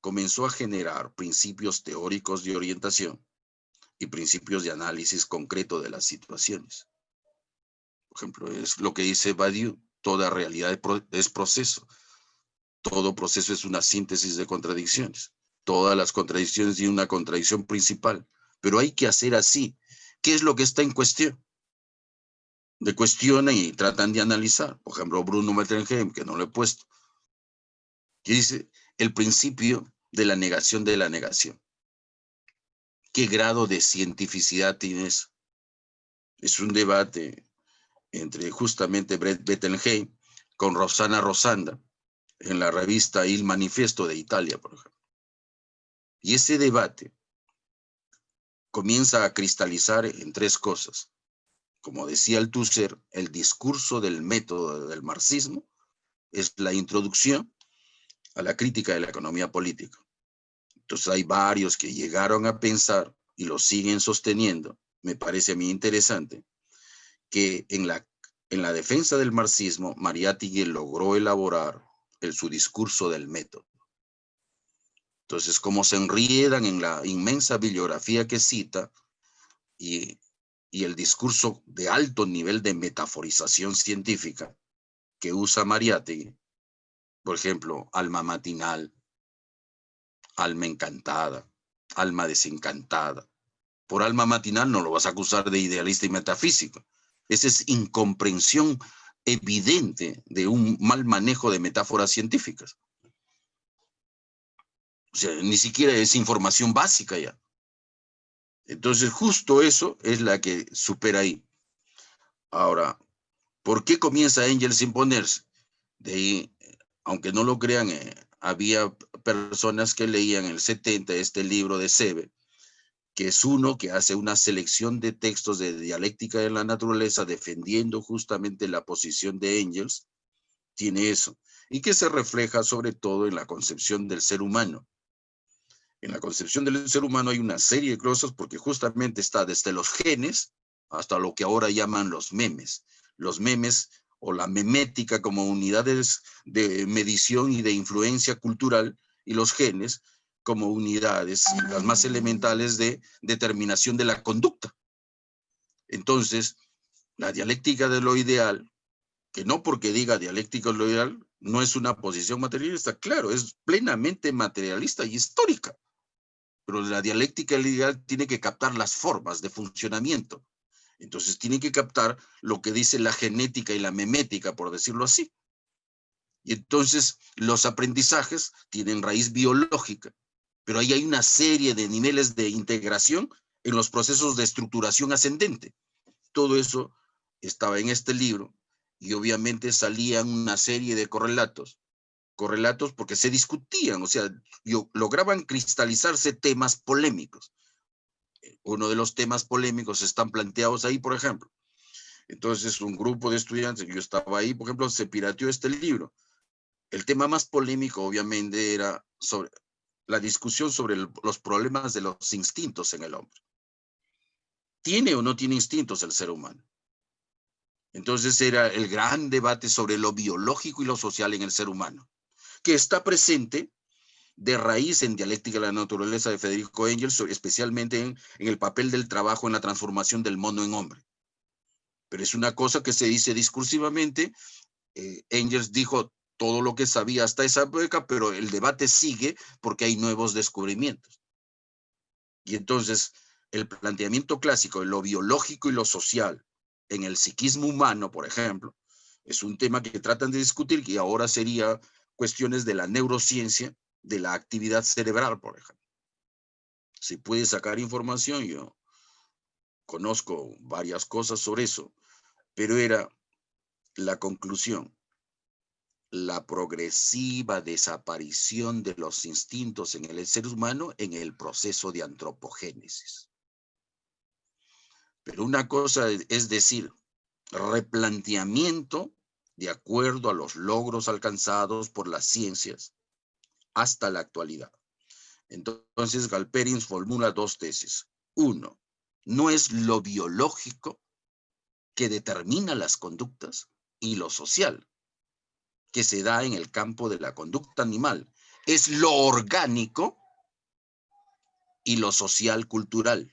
Comenzó a generar principios teóricos de orientación y principios de análisis concreto de las situaciones. Por ejemplo, es lo que dice Badiou, toda realidad es proceso. Todo proceso es una síntesis de contradicciones. Todas las contradicciones tienen una contradicción principal, pero hay que hacer así. ¿Qué es lo que está en cuestión? De cuestionan y tratan de analizar. Por ejemplo, Bruno Mettenheim, que no lo he puesto, que dice el principio de la negación de la negación. ¿Qué grado de cientificidad tiene eso? Es un debate entre justamente Brett Bettelheim con Rosana Rosanda en la revista Il Manifesto de Italia, por ejemplo. Y ese debate comienza a cristalizar en 3 cosas. Como decía Althusser, el discurso del método del marxismo es la introducción a la crítica de la economía política. Entonces hay varios que llegaron a pensar y lo siguen sosteniendo, me parece a mí interesante, que en la defensa del marxismo, Mariátegui logró elaborar su discurso del método. Entonces, como se enriedan en la inmensa bibliografía que cita y el discurso de alto nivel de metaforización científica que usa Mariátegui, por ejemplo, alma matinal, alma encantada, alma desencantada. Por alma matinal no lo vas a acusar de idealista y metafísico. Esa es incomprensión evidente de un mal manejo de metáforas científicas. O sea, ni siquiera es información básica ya. Entonces, justo eso es la que supera ahí. Ahora, ¿por qué comienza Engels a imponerse? De ahí, aunque no lo crean, había personas que leían en el 70 este libro de Sebe, que es uno que hace una selección de textos de dialéctica de la naturaleza defendiendo justamente la posición de Engels, tiene eso, y que se refleja sobre todo en la concepción del ser humano. En la concepción del ser humano hay una serie de cosas porque justamente está desde los genes hasta lo que ahora llaman los memes. Los memes o la memética como unidades de medición y de influencia cultural, y los genes como unidades, las más elementales de determinación de la conducta. Entonces, la dialéctica de lo ideal, que no porque diga dialéctica de lo ideal, no es una posición materialista, claro, es plenamente materialista y histórica. Pero la dialéctica ideal tiene que captar las formas de funcionamiento. Entonces tiene que captar lo que dice la genética y la memética, por decirlo así. Y entonces los aprendizajes tienen raíz biológica, pero ahí hay una serie de niveles de integración en los procesos de estructuración ascendente. Todo eso estaba en este libro y obviamente salían una serie de correlatos porque se discutían, o sea, lograban cristalizarse temas polémicos. Uno de los temas polémicos están planteados ahí, por ejemplo. Entonces, un grupo de estudiantes, yo estaba ahí, por ejemplo, se pirateó este libro. El tema más polémico, obviamente, era sobre la discusión sobre los problemas de los instintos en el hombre. ¿Tiene o no tiene instintos el ser humano? Entonces era el gran debate sobre lo biológico y lo social en el ser humano, que está presente de raíz en Dialéctica de la Naturaleza de Federico Engels, especialmente en el papel del trabajo en la transformación del mono en hombre. Pero es una cosa que se dice discursivamente. Engels dijo todo lo que sabía hasta esa época, pero el debate sigue porque hay nuevos descubrimientos. Y entonces el planteamiento clásico de lo biológico y lo social en el psiquismo humano, por ejemplo, es un tema que tratan de discutir, que ahora sería cuestiones de la neurociencia, de la actividad cerebral, por ejemplo. Se puede sacar información, yo conozco varias cosas sobre eso, pero era la conclusión: la progresiva desaparición de los instintos en el ser humano en el proceso de antropogénesis. Pero una cosa es decir, replanteamiento de acuerdo a los logros alcanzados por las ciencias hasta la actualidad. Entonces, Galperin formula dos tesis. Uno, no es lo biológico que determina las conductas y lo social que se da en el campo de la conducta animal. Es lo orgánico y lo social cultural.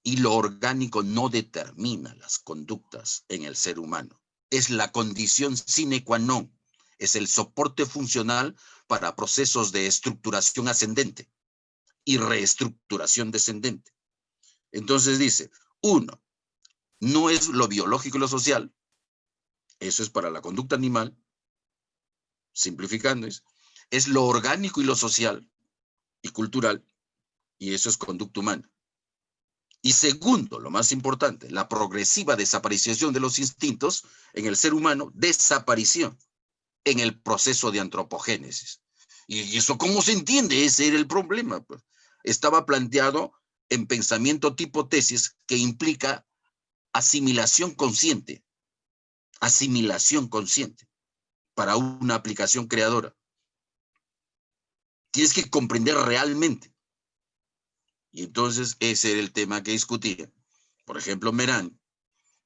Y lo orgánico no determina las conductas en el ser humano. Es la condición sine qua non. Es el soporte funcional para procesos de estructuración ascendente y reestructuración descendente. Entonces dice, uno, no es lo biológico y lo social. Eso es para la conducta animal. Simplificando, es lo orgánico y lo social y cultural. Y eso es conducta humana. Y segundo, lo más importante, la progresiva desaparición de los instintos en el ser humano, desaparición en el proceso de antropogénesis. ¿Y eso cómo se entiende? Ese era el problema. Pues. Estaba planteado en pensamiento tipo tesis que implica asimilación consciente para una aplicación creadora. Tienes que comprender realmente. Y entonces ese era el tema que discutía. Por ejemplo, Merán,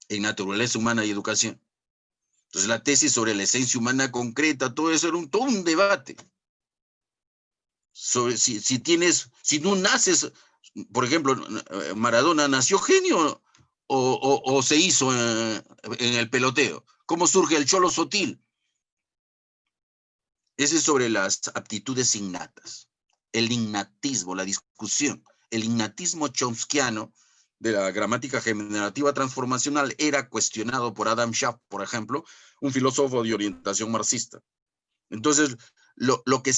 en Naturaleza Humana y Educación. Entonces la tesis sobre la esencia humana concreta, todo eso era todo un debate. Sobre si tú naces, por ejemplo, Maradona nació genio o se hizo en el peloteo. ¿Cómo surge el Cholo Sotil? Ese es sobre las aptitudes innatas, el innatismo, la discusión. El innatismo chomskiano de la gramática generativa transformacional era cuestionado por Adam Schaff, por ejemplo, un filósofo de orientación marxista. Entonces, lo que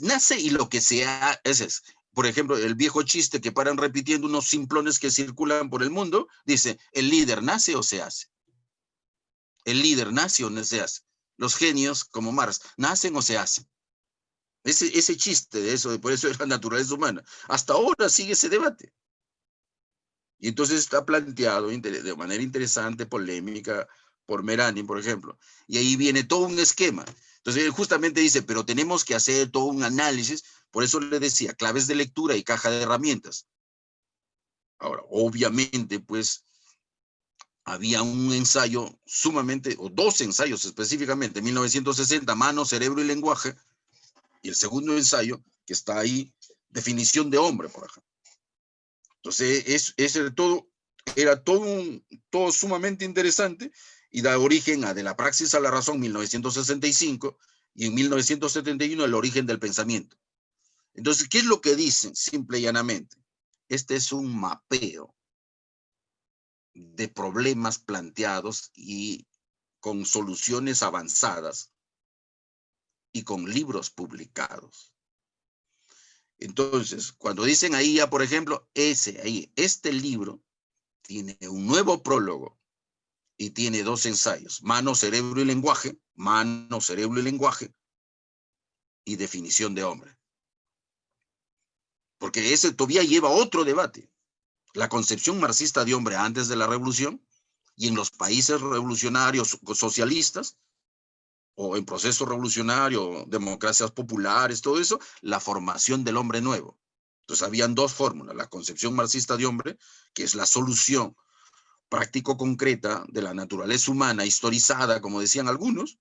nace y lo que se hace es, por ejemplo, el viejo chiste que paran repitiendo unos simplones que circulan por el mundo, dice, ¿el líder nace o se hace? El líder nace o no se hace. Los genios, como Marx, nacen o se hacen. Ese chiste de eso, por eso es la naturaleza humana. Hasta ahora sigue ese debate. Y entonces está planteado de manera interesante, polémica, por Merani, por ejemplo. Y ahí viene todo un esquema. Entonces él justamente dice, pero tenemos que hacer todo un análisis. Por eso le decía, claves de lectura y caja de herramientas. Ahora, obviamente, pues, había un ensayo sumamente, o dos ensayos específicamente, 1960, Mano, Cerebro y Lenguaje, y el segundo ensayo, que está ahí, Definición de Hombre, por ejemplo. Entonces, era todo sumamente interesante y da origen a De la Praxis a la Razón, 1965, y en 1971 El origen del pensamiento. Entonces, ¿qué es lo que dicen? Simple y llanamente, este es un mapeo de problemas planteados y con soluciones avanzadas y con libros publicados. Entonces, cuando dicen ahí ya, por ejemplo, este libro tiene un nuevo prólogo y tiene dos ensayos, Mano, Cerebro y Lenguaje, Mano, Cerebro y Lenguaje, y Definición de Hombre. Porque ese todavía lleva otro debate. La concepción marxista de hombre antes de la revolución y en los países revolucionarios socialistas, o en proceso revolucionario, democracias populares, todo eso, la formación del hombre nuevo. Entonces habían dos fórmulas, la concepción marxista de hombre, que es la solución práctico-concreta de la naturaleza humana, historizada, como decían algunos,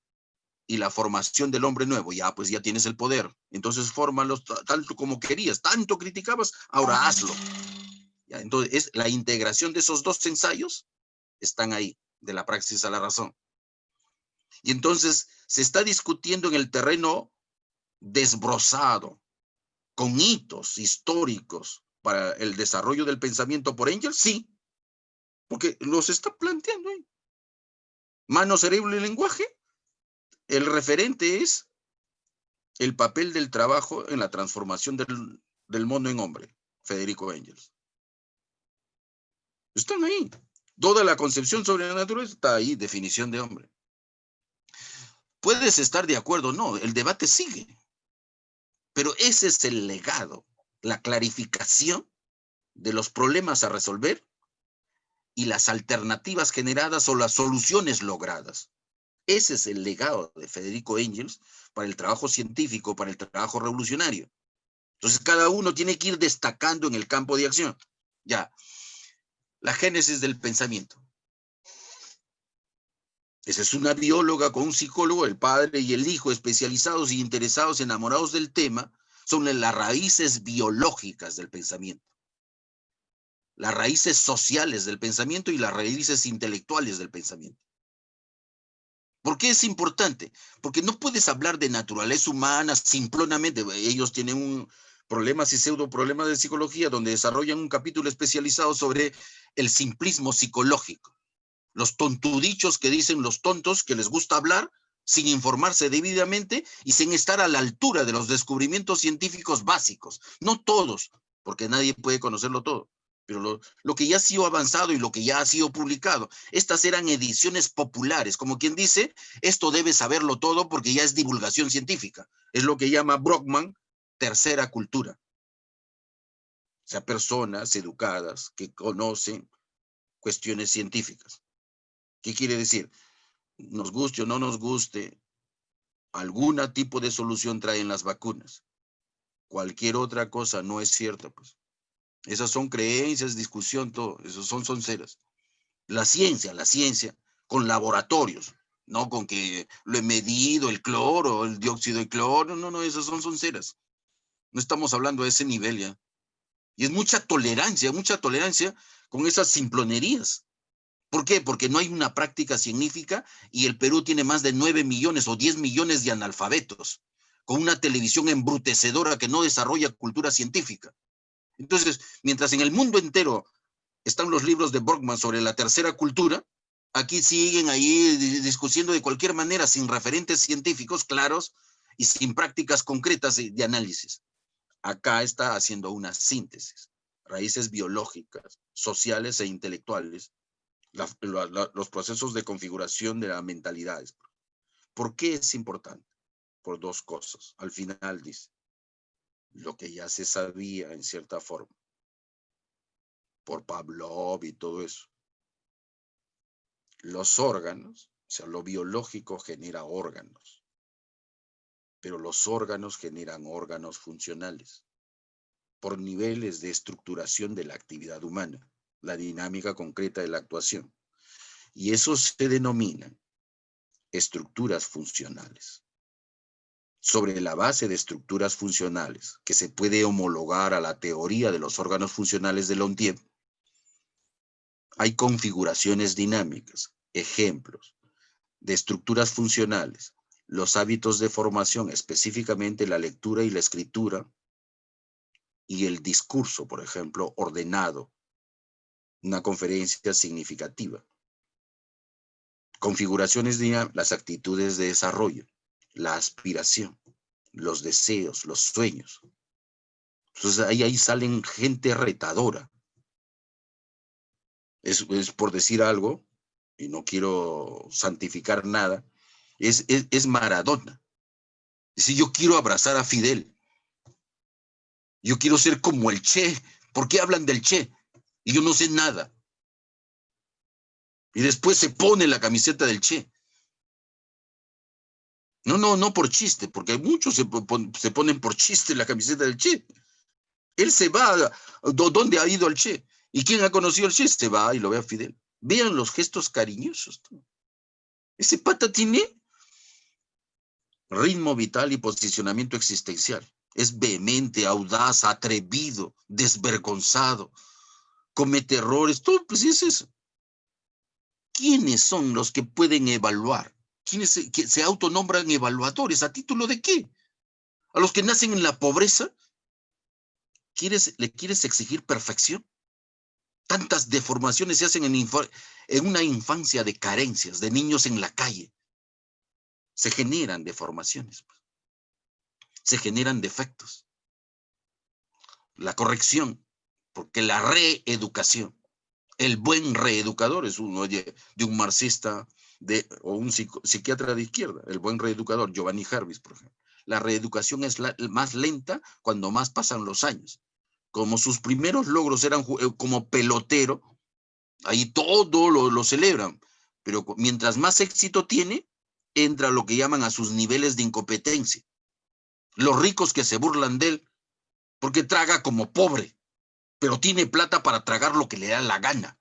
y la formación del hombre nuevo. Ya, pues ya tienes el poder, entonces fórmalos tanto como querías, tanto criticabas, ahora hazlo. Ya, entonces, la integración de esos dos ensayos están ahí, de la praxis a la razón. Y entonces se está discutiendo en el terreno desbrozado, con hitos históricos para el desarrollo del pensamiento por Engels, sí, porque los está planteando ahí. Mano, cerebro y lenguaje, el referente es el papel del trabajo en la transformación del mono en hombre, Federico Engels. Están ahí. Toda la concepción sobre la naturaleza está ahí, definición de hombre. Puedes estar de acuerdo o no, el debate sigue. Pero ese es el legado, la clarificación de los problemas a resolver y las alternativas generadas o las soluciones logradas. Ese es el legado de Federico Engels para el trabajo científico, para el trabajo revolucionario. Entonces cada uno tiene que ir destacando en el campo de acción. Ya, la génesis del pensamiento. Esa es una bióloga con un psicólogo, el padre y el hijo, especializados y interesados, enamorados del tema, son las raíces biológicas del pensamiento, las raíces sociales del pensamiento y las raíces intelectuales del pensamiento. ¿Por qué es importante? Porque no puedes hablar de naturaleza humana simplonamente. Ellos tienen problemas y pseudo problemas de psicología donde desarrollan un capítulo especializado sobre el simplismo psicológico. Los tontudichos que dicen los tontos que les gusta hablar sin informarse debidamente y sin estar a la altura de los descubrimientos científicos básicos. No todos, porque nadie puede conocerlo todo, pero lo que ya ha sido avanzado y lo que ya ha sido publicado. Estas eran ediciones populares, como quien dice, esto debe saberlo todo porque ya es divulgación científica. Es lo que llama Brockman tercera cultura. O sea, personas educadas que conocen cuestiones científicas. ¿Qué quiere decir? Nos guste o no nos guste, algún tipo de solución traen las vacunas. Cualquier otra cosa no es cierta, pues. Esas son creencias, discusión, todo. Esas son sonceras. La ciencia, con laboratorios, no con que lo he medido, el cloro, el dióxido de cloro, no, esas son sonceras. No estamos hablando de ese nivel ya. Y es mucha tolerancia con esas simplonerías. ¿Por qué? Porque no hay una práctica científica y el Perú tiene más de 9 millones o 10 millones de analfabetos, con una televisión embrutecedora que no desarrolla cultura científica. Entonces, mientras en el mundo entero están los libros de Brockman sobre la tercera cultura, aquí siguen ahí discutiendo de cualquier manera sin referentes científicos claros y sin prácticas concretas de análisis. Acá está haciendo una síntesis, raíces biológicas, sociales e intelectuales, los procesos de configuración de las mentalidades. ¿Por qué es importante? por dos cosas. Al final dice, lo que ya se sabía en cierta forma, por Pavlov y todo eso. Los órganos, o sea, lo biológico genera órganos, pero los órganos generan órganos funcionales por niveles de estructuración de la actividad humana, la dinámica concreta de la actuación. Y eso se denomina estructuras funcionales. Sobre la base de estructuras funcionales, que se puede homologar a la teoría de los órganos funcionales de Lontief, hay configuraciones dinámicas, ejemplos de estructuras funcionales, los hábitos de formación, específicamente la lectura y la escritura, y el discurso, por ejemplo, ordenado, una conferencia significativa. Configuraciones dinámicas, las actitudes de desarrollo, la aspiración, los deseos, los sueños. Entonces ahí salen gente retadora. Es por decir algo, y no quiero santificar nada, es Maradona. Dice, yo quiero abrazar a Fidel. Yo quiero ser como el Che. ¿Por qué hablan del Che? Y yo no sé nada. Y después se pone la camiseta del Che. No por chiste, porque muchos se ponen por chiste la camiseta del Che. Él se va, ¿dónde ha ido el Che? ¿Y quién ha conocido al Che? Se va y lo ve a Fidel. Vean los gestos cariñosos. Ese pata tiene ritmo vital y posicionamiento existencial. Es vehemente, audaz, atrevido, desvergonzado, comete errores, todo, pues es eso. ¿Quiénes son los que pueden evaluar? ¿Quiénes que se autonombran evaluadores? ¿A título de qué? ¿A los que nacen en la pobreza? ¿Le quieres exigir perfección? Tantas deformaciones se hacen en una infancia de carencias, de niños en la calle. Se generan deformaciones. Se generan defectos. La corrección, porque la reeducación, el buen reeducador es uno de un marxista o un psiquiatra de izquierda, el buen reeducador, Giovanni Jarvis, por ejemplo. La reeducación es más lenta cuando más pasan los años. Como sus primeros logros eran como pelotero, ahí todo lo celebran, pero mientras más éxito tiene, entra lo que llaman a sus niveles de incompetencia. Los ricos que se burlan de él, porque traga como pobre, pero tiene plata para tragar lo que le da la gana.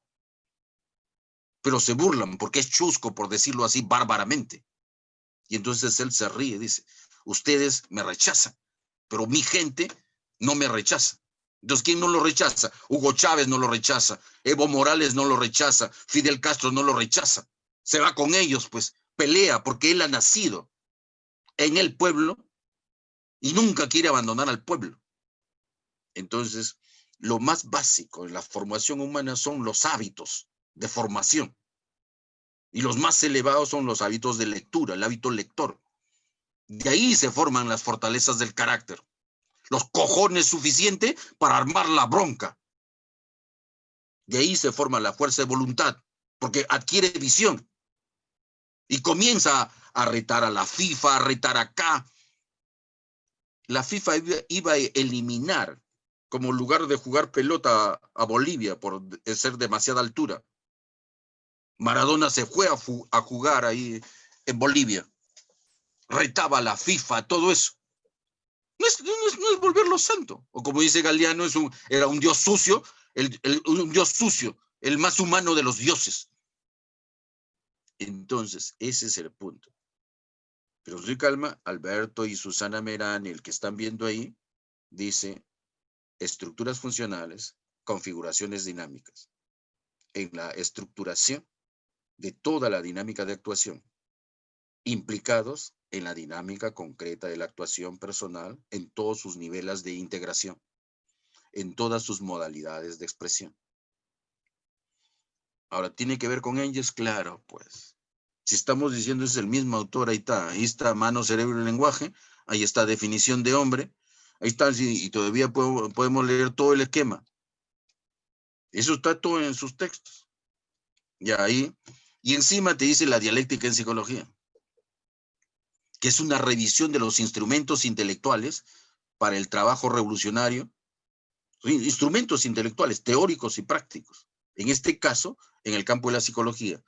Pero se burlan porque es chusco, por decirlo así, bárbaramente. Y entonces él se ríe, dice, ustedes me rechazan, pero mi gente no me rechaza. Entonces, ¿quién no lo rechaza? Hugo Chávez no lo rechaza, Evo Morales no lo rechaza, Fidel Castro no lo rechaza. Se va con ellos, pues, pelea porque él ha nacido en el pueblo y nunca quiere abandonar al pueblo. Entonces, lo más básico en la formación humana son los hábitos de formación. Y los más elevados son los hábitos de lectura, el hábito lector. De ahí se forman las fortalezas del carácter. Los cojones suficientes para armar la bronca. De ahí se forma la fuerza de voluntad, porque adquiere visión. Y comienza a retar a la FIFA, a retar acá. La FIFA iba a eliminar como lugar de jugar pelota a Bolivia por ser demasiada altura. Maradona se fue a jugar ahí en Bolivia. Retaba a la FIFA, todo eso. No es volverlo santo. O como dice Galeano, era un dios sucio, un dios sucio, el más humano de los dioses. Entonces, ese es el punto. Pero estoy calma, Alberto y Susana Merán, el que están viendo ahí, dice estructuras funcionales, configuraciones dinámicas. En la estructuración de toda la dinámica de actuación, implicados en la dinámica concreta de la actuación personal en todos sus niveles de integración, en todas sus modalidades de expresión. Ahora, ¿tiene que ver con ellos? Claro, pues. Si estamos diciendo es el mismo autor, ahí está mano, cerebro y lenguaje, ahí está definición de hombre, ahí está, y todavía podemos leer todo el esquema. Eso está todo en sus textos. Y ahí, y encima te dice la dialéctica en psicología, que es una revisión de los instrumentos intelectuales para el trabajo revolucionario, instrumentos intelectuales, teóricos y prácticos, en este caso, en el campo de la psicología.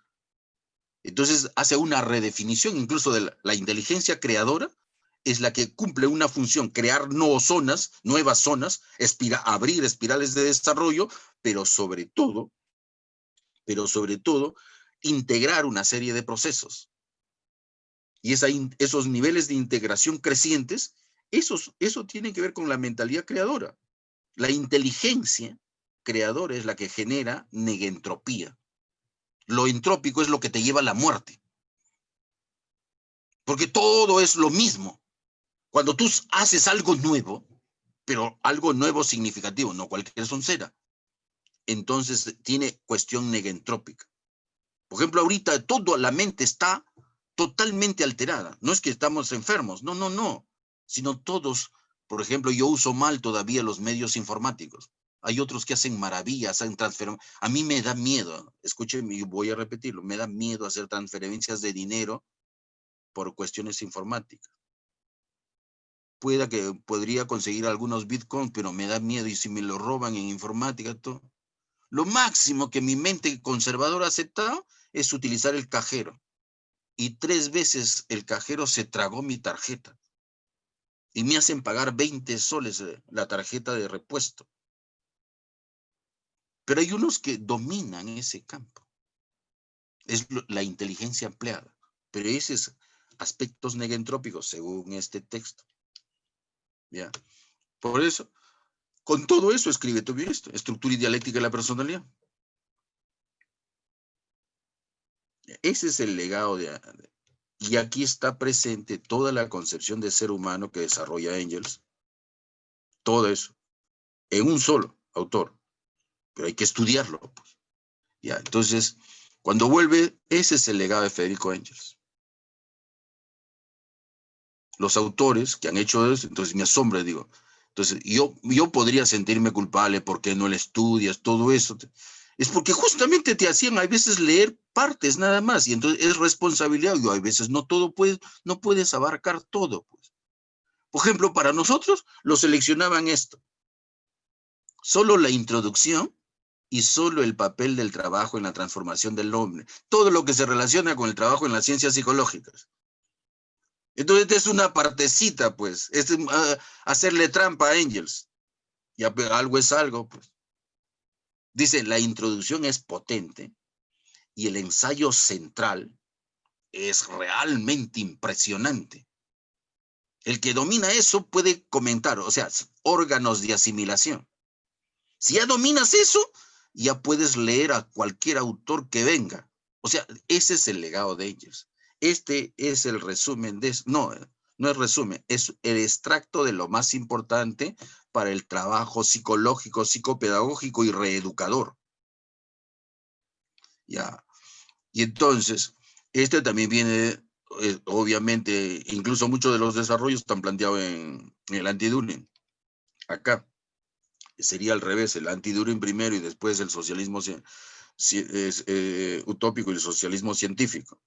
Entonces hace una redefinición incluso de la inteligencia creadora, es la que cumple una función, crear nuevas zonas, abrir espirales de desarrollo, pero sobre todo, integrar una serie de procesos. Y esos niveles de integración crecientes, eso tiene que ver con la mentalidad creadora. La inteligencia creadora es la que genera negentropía. Lo entrópico es lo que te lleva a la muerte. Porque todo es lo mismo. Cuando tú haces algo nuevo, pero algo nuevo significativo, no cualquier soncera, entonces tiene cuestión negentrópica. Por ejemplo, ahorita la mente está totalmente alterada. No es que estamos enfermos, no. Sino todos, por ejemplo, yo uso mal todavía los medios informáticos. Hay otros que hacen maravillas, hacen transferencias. A mí me da miedo, escúcheme, voy a repetirlo, me da miedo hacer transferencias de dinero por cuestiones informáticas. Podría conseguir algunos bitcoins, pero me da miedo, y si me lo roban en informática, todo. Lo máximo que mi mente conservadora ha aceptado es utilizar el cajero. Y 3 veces el cajero se tragó mi tarjeta. Y me hacen pagar 20 soles la tarjeta de repuesto. Pero hay unos que dominan ese campo. Es la inteligencia empleada. Pero esos aspectos negentrópicos, según este texto. ¿Ya? Por eso, con todo eso escribe Tocqueville esto, estructura y dialéctica de la personalidad. Ese es el legado y aquí está presente toda la concepción de ser humano que desarrolla Engels. Todo eso, en un solo autor. Pero hay que estudiarlo, pues. Ya, entonces, cuando vuelve, ese es el legado de Federico Engels. Los autores que han hecho eso, entonces me asombra, digo. Entonces, yo podría sentirme culpable porque no le estudias, todo eso. Es porque justamente te hacían a veces leer partes nada más, y entonces es responsabilidad. Yo a veces no puedes abarcar todo, pues. Por ejemplo, para nosotros lo seleccionaban esto. Solo la introducción y solo el papel del trabajo en la transformación del hombre. Todo lo que se relaciona con el trabajo en las ciencias psicológicas. Entonces es una partecita, pues. Es hacerle trampa a Engels. Ya algo es algo, pues. Dice, la introducción es potente y el ensayo central es realmente impresionante. El que domina eso puede comentar, o sea, órganos de asimilación. Si ya dominas eso, ya puedes leer a cualquier autor que venga. O sea, ese es el legado de ellos. Este es el resumen de eso. No es resumen, es el extracto de lo más importante para el trabajo psicológico, psicopedagógico y reeducador. Ya. Y entonces, este también viene, obviamente, incluso muchos de los desarrollos están planteados en el anti-Durkheim. Acá sería al revés, el anti-Durkheim primero y después el socialismo utópico y el socialismo científico.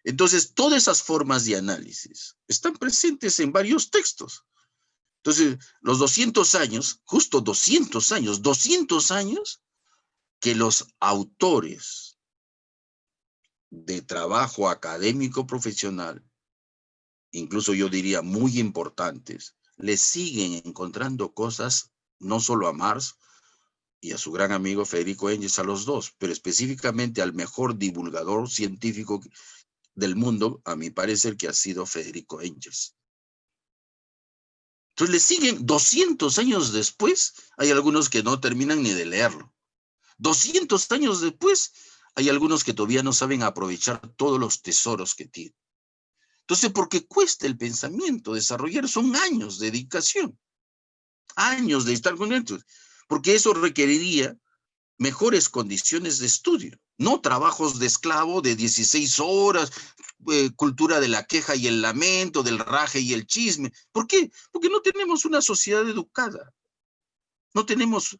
Entonces, todas esas formas de análisis están presentes en varios textos. Entonces, los 200 años, justo 200 años que los autores de trabajo académico profesional, incluso yo diría muy importantes, le siguen encontrando cosas no solo a Marx y a su gran amigo Federico Engels, a los dos, pero específicamente al mejor divulgador científico del mundo, a mi parecer, que ha sido Federico Engels. Entonces le siguen 200 años después, hay algunos que no terminan ni de leerlo. 200 años después, hay algunos que todavía no saben aprovechar todos los tesoros que tienen. Entonces, porque cuesta el pensamiento desarrollar, son años de dedicación, años de estar con ellos, porque eso requeriría mejores condiciones de estudio, no trabajos de esclavo de 16 horas, cultura de la queja y el lamento, del raje y el chisme. ¿Por qué? Porque no tenemos una sociedad educada. No tenemos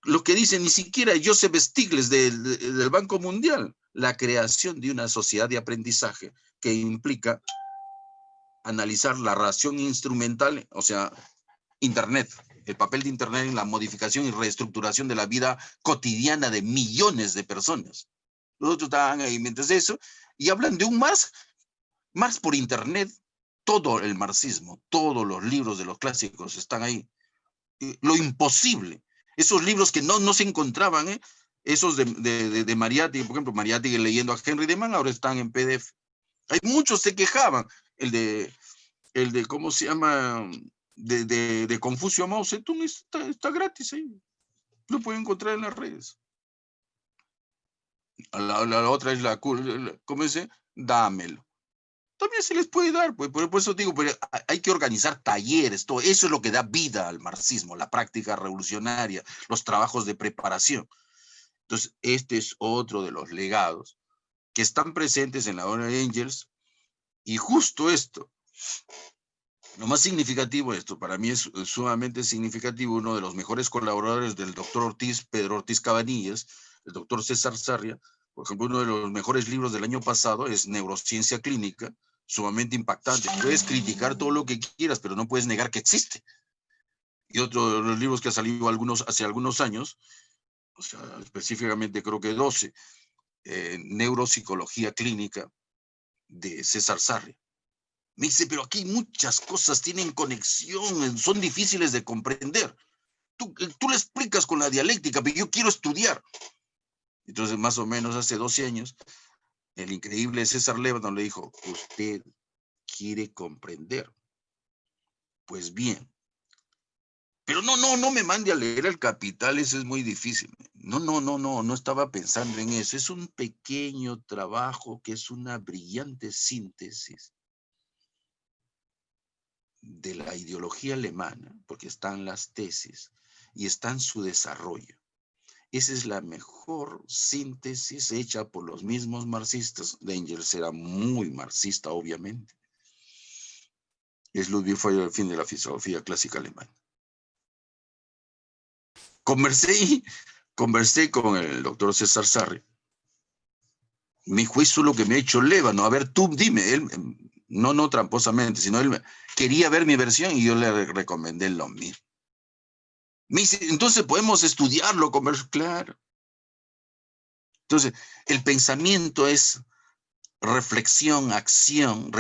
lo que dice ni siquiera Joseph Stiglitz del Banco Mundial, la creación de una sociedad de aprendizaje que implica analizar la relación instrumental, o sea, Internet, el papel de Internet en la modificación y reestructuración de la vida cotidiana de millones de personas. Los otros estaban ahí mientras eso, y hablan de un Marx por Internet. Todo el marxismo, todos los libros de los clásicos están ahí. Lo imposible. Esos libros que no se encontraban, esos de Mariátegui, por ejemplo, Mariátegui leyendo a Henry Deman, ahora están en PDF. Hay muchos se quejaban. El de ¿cómo se llama? De Confucio a Mao Zedong está gratis ahí. Lo pueden encontrar en las redes. La otra es ¿cómo dice? Dámelo. También se les puede dar, pues, por eso digo, pero hay que organizar talleres, todo eso es lo que da vida al marxismo, la práctica revolucionaria, los trabajos de preparación. Entonces, este es otro de los legados que están presentes en la obra de Engels, y justo esto, lo más significativo, esto para mí es sumamente significativo, uno de los mejores colaboradores del doctor Ortiz, Pedro Ortiz Cabanillas, el doctor César Sarria, por ejemplo, uno de los mejores libros del año pasado es Neurociencia Clínica, sumamente impactante. Puedes criticar todo lo que quieras, pero no puedes negar que existe. Y otro de los libros que ha salido hace algunos años, o sea, específicamente creo que 12, Neuropsicología Clínica, de César Sarria. Me dice, pero aquí muchas cosas tienen conexión, son difíciles de comprender. Tú le explicas con la dialéctica, pero yo quiero estudiar. Entonces, más o menos hace 12 años, el increíble César Lebanon le dijo, usted quiere comprender. Pues bien. Pero no me mande a leer El Capital, eso es muy difícil. No estaba pensando en eso. Es un pequeño trabajo que es una brillante síntesis de la ideología alemana, porque están las tesis y está en su desarrollo. Esa es la mejor síntesis hecha por los mismos marxistas. Engels era muy marxista, obviamente. Es Ludwig Feuer, el fin de la filosofía clásica alemana. Conversé con el doctor César Sarri. Me dijo, eso es lo que me ha hecho Lévano. A ver, tú dime. Él, no tramposamente, sino él quería ver mi versión y yo le recomendé lo mismo. Me dice, entonces podemos estudiarlo, conversar. Claro. Entonces, el pensamiento es reflexión, acción,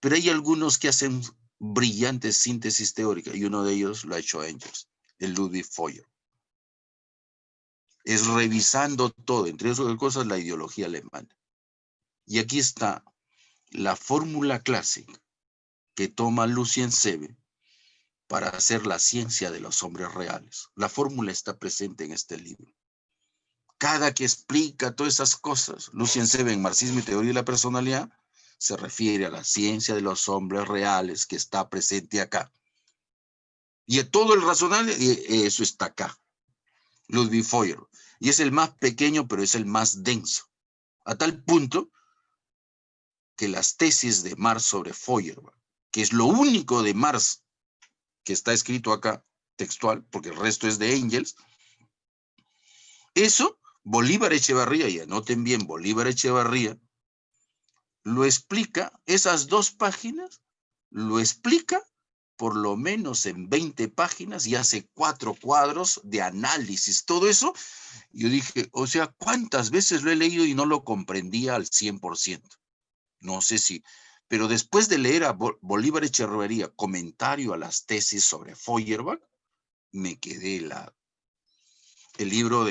pero hay algunos que hacen brillantes síntesis teóricas y uno de ellos lo ha hecho Engels, el Ludwig Feuer. Es revisando todo, entre otras cosas, la ideología alemana. Y aquí está la fórmula clásica que toma Lucien Seebe para hacer la ciencia de los hombres reales. La fórmula está presente en este libro. Cada que explica todas esas cosas, Lucien Seebe en Marxismo y Teoría de la Personalidad se refiere a la ciencia de los hombres reales que está presente acá. Y todo el razonable, eso está acá. Ludwig Feuer. Y es el más pequeño, pero es el más denso. A tal punto que las tesis de Marx sobre Feuerbach, que es lo único de Marx que está escrito acá, textual, porque el resto es de Engels, eso, Bolívar Echevarría, y anoten bien, Bolívar Echevarría, lo explica, esas 2 páginas, lo explica por lo menos en 20 páginas y hace 4 cuadros de análisis, todo eso. Yo dije, o sea, ¿cuántas veces lo he leído y no lo comprendía al 100%? No sé si, pero después de leer a Bolívar Echevarría, comentario a las tesis sobre Feuerbach, me quedé helado. El libro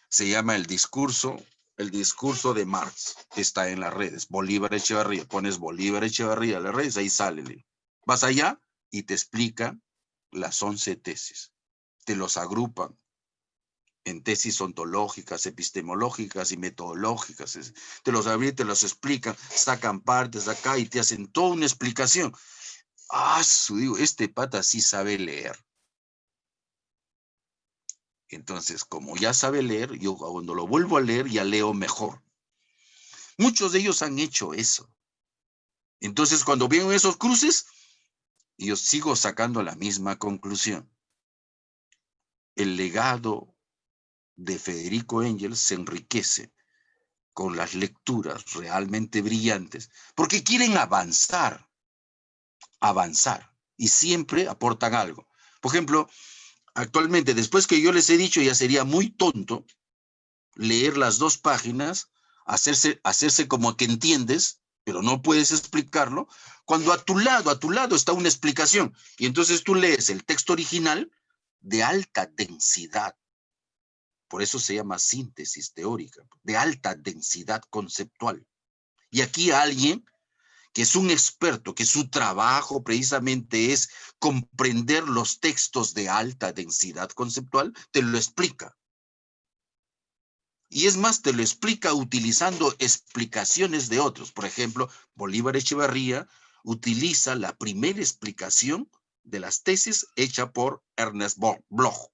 se llama El discurso de Marx, está en las redes, Bolívar Echevarría, pones Bolívar Echevarría en las redes, ahí sale. Vas allá y te explica las 11 tesis, te los agrupan en tesis ontológicas, epistemológicas y metodológicas, te los abren, te los explican, sacan partes acá y te hacen toda una explicación. Digo, este pata sí sabe leer. Entonces, como ya sabe leer, yo cuando lo vuelvo a leer ya leo mejor. Muchos de ellos han hecho eso. Entonces, cuando vienen esos cruces, yo sigo sacando la misma conclusión. El legado de Federico Engels se enriquece con las lecturas realmente brillantes, porque quieren avanzar, y siempre aportan algo. Por ejemplo, actualmente, después que yo les he dicho, ya sería muy tonto leer las 2 páginas, hacerse como que entiendes, pero no puedes explicarlo, cuando a tu lado está una explicación, y entonces tú lees el texto original de alta densidad. Por eso se llama síntesis teórica, de alta densidad conceptual. Y aquí alguien que es un experto, que su trabajo precisamente es comprender los textos de alta densidad conceptual, te lo explica. Y es más, te lo explica utilizando explicaciones de otros. Por ejemplo, Bolívar Echevarría utiliza la primera explicación de las tesis hecha por Ernest Bloch.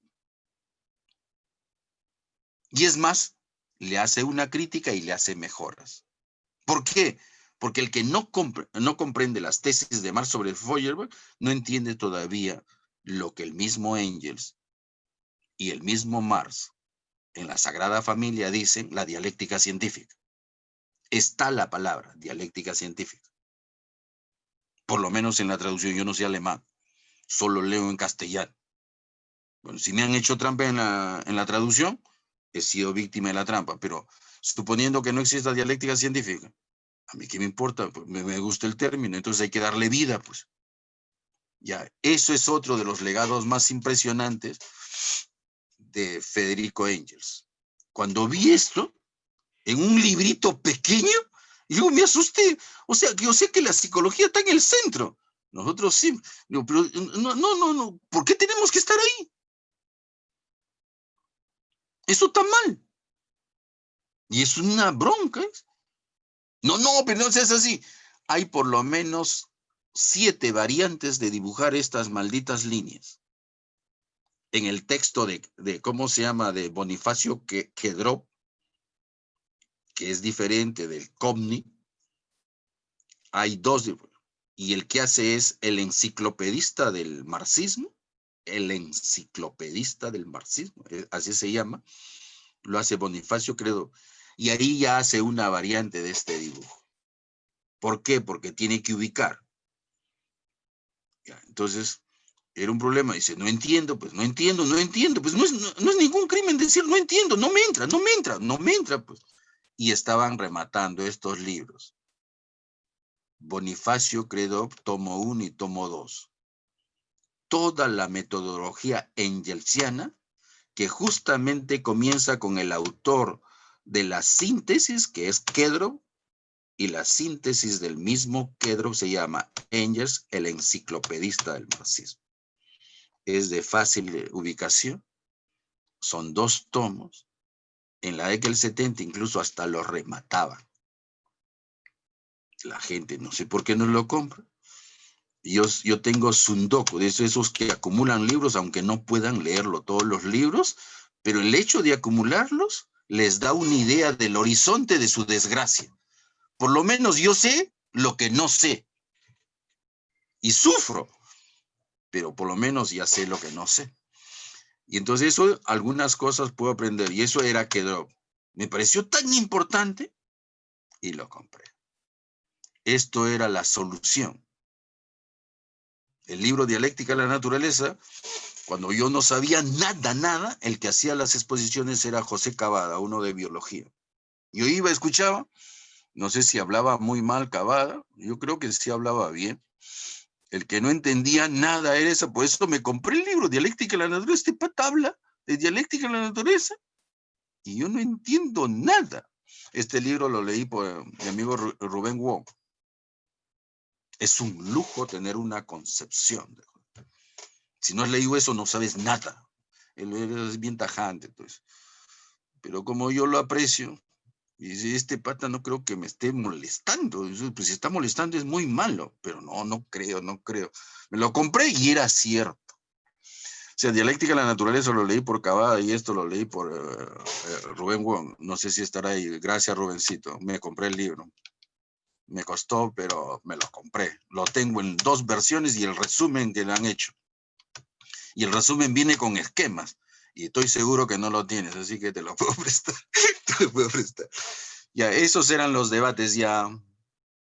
Y es más, le hace una crítica y le hace mejoras. ¿Por qué? Porque el que no comprende las tesis de Marx sobre Feuerbach no entiende todavía lo que el mismo Engels y el mismo Marx en la Sagrada Familia dicen la dialéctica científica. Está la palabra dialéctica científica. Por lo menos en la traducción, yo no sé alemán, solo leo en castellano. Bueno, si me han hecho trampa en la traducción, he sido víctima de la trampa, pero suponiendo que no exista dialéctica científica, a mí qué me importa, pues me gusta el término, entonces hay que darle vida, pues. Ya, eso es otro de los legados más impresionantes de Federico Engels. Cuando vi esto, en un librito pequeño, yo me asusté. O sea, que yo sé que la psicología está en el centro. Nosotros sí. No, pero no. ¿Por qué tenemos que estar ahí? Eso está mal. Y es una bronca. No, pero no seas así. Hay por lo menos 7 variantes de dibujar estas malditas líneas. En el texto de ¿cómo se llama? De Bonifacio Kedrov, que es diferente del Comni, hay 2, y el que hace es el enciclopedista del marxismo, así se llama, lo hace Bonifacio Kedrov, y ahí ya hace una variante de este dibujo. ¿Por qué? Porque tiene que ubicar. Ya, entonces, era un problema, dice, no entiendo, pues no entiendo, pues no es ningún crimen decir no entiendo, no me entra, pues. Y estaban rematando estos libros. Bonifacio Kedrov, tomo 1 y tomo 2. Toda la metodología engelsiana, que justamente comienza con el autor de la síntesis, que es Kedrov, y la síntesis del mismo Kedrov se llama Engels, el enciclopedista del marxismo. Es de fácil ubicación, son 2 tomos. En la década del 70 incluso hasta lo remataban. La gente no sé por qué no lo compra. Yo tengo Sundoku, de esos que acumulan libros, aunque no puedan leerlo todos los libros, pero el hecho de acumularlos les da una idea del horizonte de su desgracia. Por lo menos yo sé lo que no sé. Y sufro, pero por lo menos ya sé lo que no sé. Y entonces eso, algunas cosas puedo aprender. Y eso era Kedrov. Me pareció tan importante y lo compré. Esto era la solución. El libro Dialéctica de la Naturaleza, cuando yo no sabía nada, el que hacía las exposiciones era José Cavada, uno de biología. Yo iba, escuchaba, no sé si hablaba muy mal Cavada, yo creo que sí hablaba bien. El que no entendía nada era eso, por eso me compré el libro Dialéctica de la Naturaleza. Este pata habla de Dialéctica de la Naturaleza y yo no entiendo nada. Este libro lo leí por mi amigo Rubén Wong. Es un lujo tener una concepción. Si no has leído eso, no sabes nada. Él es bien tajante, pues. Pero como yo lo aprecio, y dice, este pata no creo que me esté molestando. Pues si está molestando es muy malo. Pero no creo. Me lo compré y era cierto. O sea, Dialéctica de la Naturaleza lo leí por Cavada y esto lo leí por Rubén Wong. No sé si estará ahí. Gracias, Rubencito. Me compré el libro. Me costó, pero me lo compré. Lo tengo en 2 versiones y el resumen que le han hecho. Y el resumen viene con esquemas. Y estoy seguro que no lo tienes, así que te lo puedo prestar. Ya, esos eran los debates ya.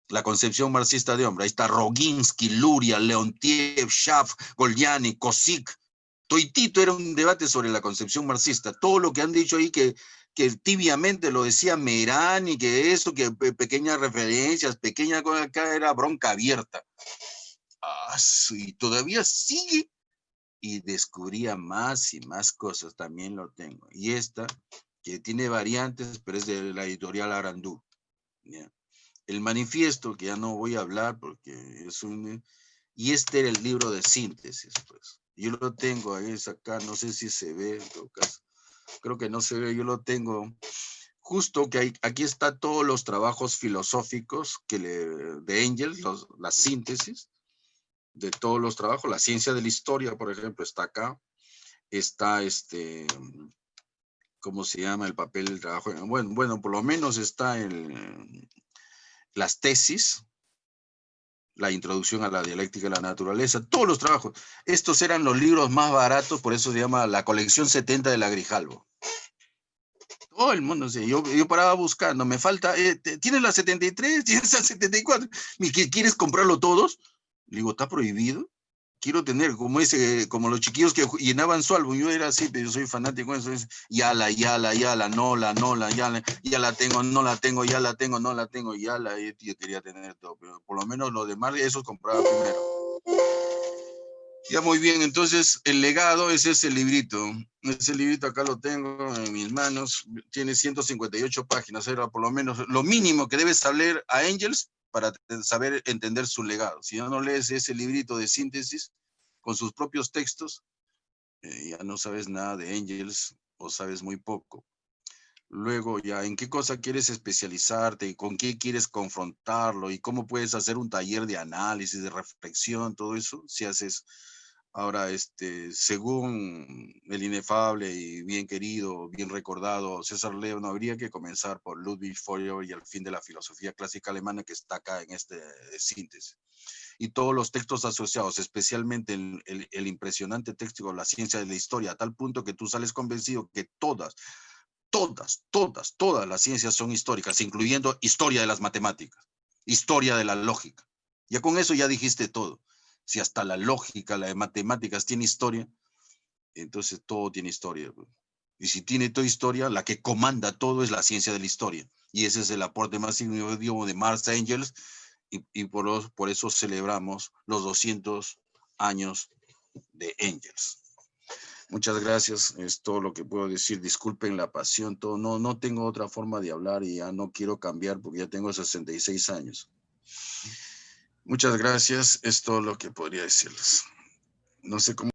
La concepción marxista de hombre. Ahí está Roginsky, Luria, Leontiev, Schaff, Golgiani, Kosik. Toitito era un debate sobre la concepción marxista. Todo lo que han dicho ahí que tibiamente lo decía Merán y que eso, que pequeñas referencias, pequeña cosa acá era bronca abierta. Y todavía sigue. Y descubría más y más cosas, también lo tengo. Y esta, que tiene variantes, pero es de la editorial Arandú. ¿Ya? El manifiesto, que ya no voy a hablar porque es un... Y este era el libro de síntesis, pues. Yo lo tengo ahí, es acá, no sé si se ve, en todo caso. Creo que no se ve, yo lo tengo. Justo que aquí está todos los trabajos filosóficos de Engels, la síntesis de todos los trabajos. La ciencia de la historia, por ejemplo, está acá. Está ¿cómo se llama? El papel del trabajo. Bueno, por lo menos está las tesis, la introducción a la dialéctica de la naturaleza, todos los trabajos. Estos eran los libros más baratos, por eso se llama la colección 70 de la Grijalbo. Todo el mundo, sí. Yo paraba buscando, me falta, ¿tienes la 73? ¿Tienes la 74? ¿Quieres comprarlo todos? Le digo, ¿está prohibido? Quiero tener como los chiquillos que llenaban su álbum. Yo era así, pero yo soy fanático de eso. Yala, no la tengo, no la tengo, ya la tengo, no la tengo, yala. Yo quería tener todo, pero por lo menos lo demás, esos compraba primero. Ya, muy bien, entonces el legado es ese librito. Ese librito acá lo tengo en mis manos. Tiene 158 páginas. Era por lo menos lo mínimo que debes saber a Engels para saber entender su legado. Si no lees ese librito de síntesis con sus propios textos, ya no sabes nada de Engels o sabes muy poco. Luego ya, ¿en qué cosa quieres especializarte y con qué quieres confrontarlo y cómo puedes hacer un taller de análisis, de reflexión, todo eso? Si haces ahora, según el inefable y bien querido, bien recordado César Leo, no habría que comenzar por Ludwig Feuerbach y el fin de la filosofía clásica alemana que está acá en este síntesis. Y todos los textos asociados, especialmente el impresionante texto de la ciencia de la historia, a tal punto que tú sales convencido que todas las ciencias son históricas, incluyendo historia de las matemáticas, historia de la lógica. Ya con eso ya dijiste todo. Si hasta la lógica, la de matemáticas tiene historia, entonces todo tiene historia. Y si tiene toda historia, la que comanda todo es la ciencia de la historia. Y ese es el aporte más significativo de Marx a Engels, y por eso celebramos los 200 años de Engels. Muchas gracias, es todo lo que puedo decir. Disculpen la pasión, todo. No tengo otra forma de hablar y ya no quiero cambiar porque ya tengo 66 años. Muchas gracias, es todo lo que podría decirles. No sé cómo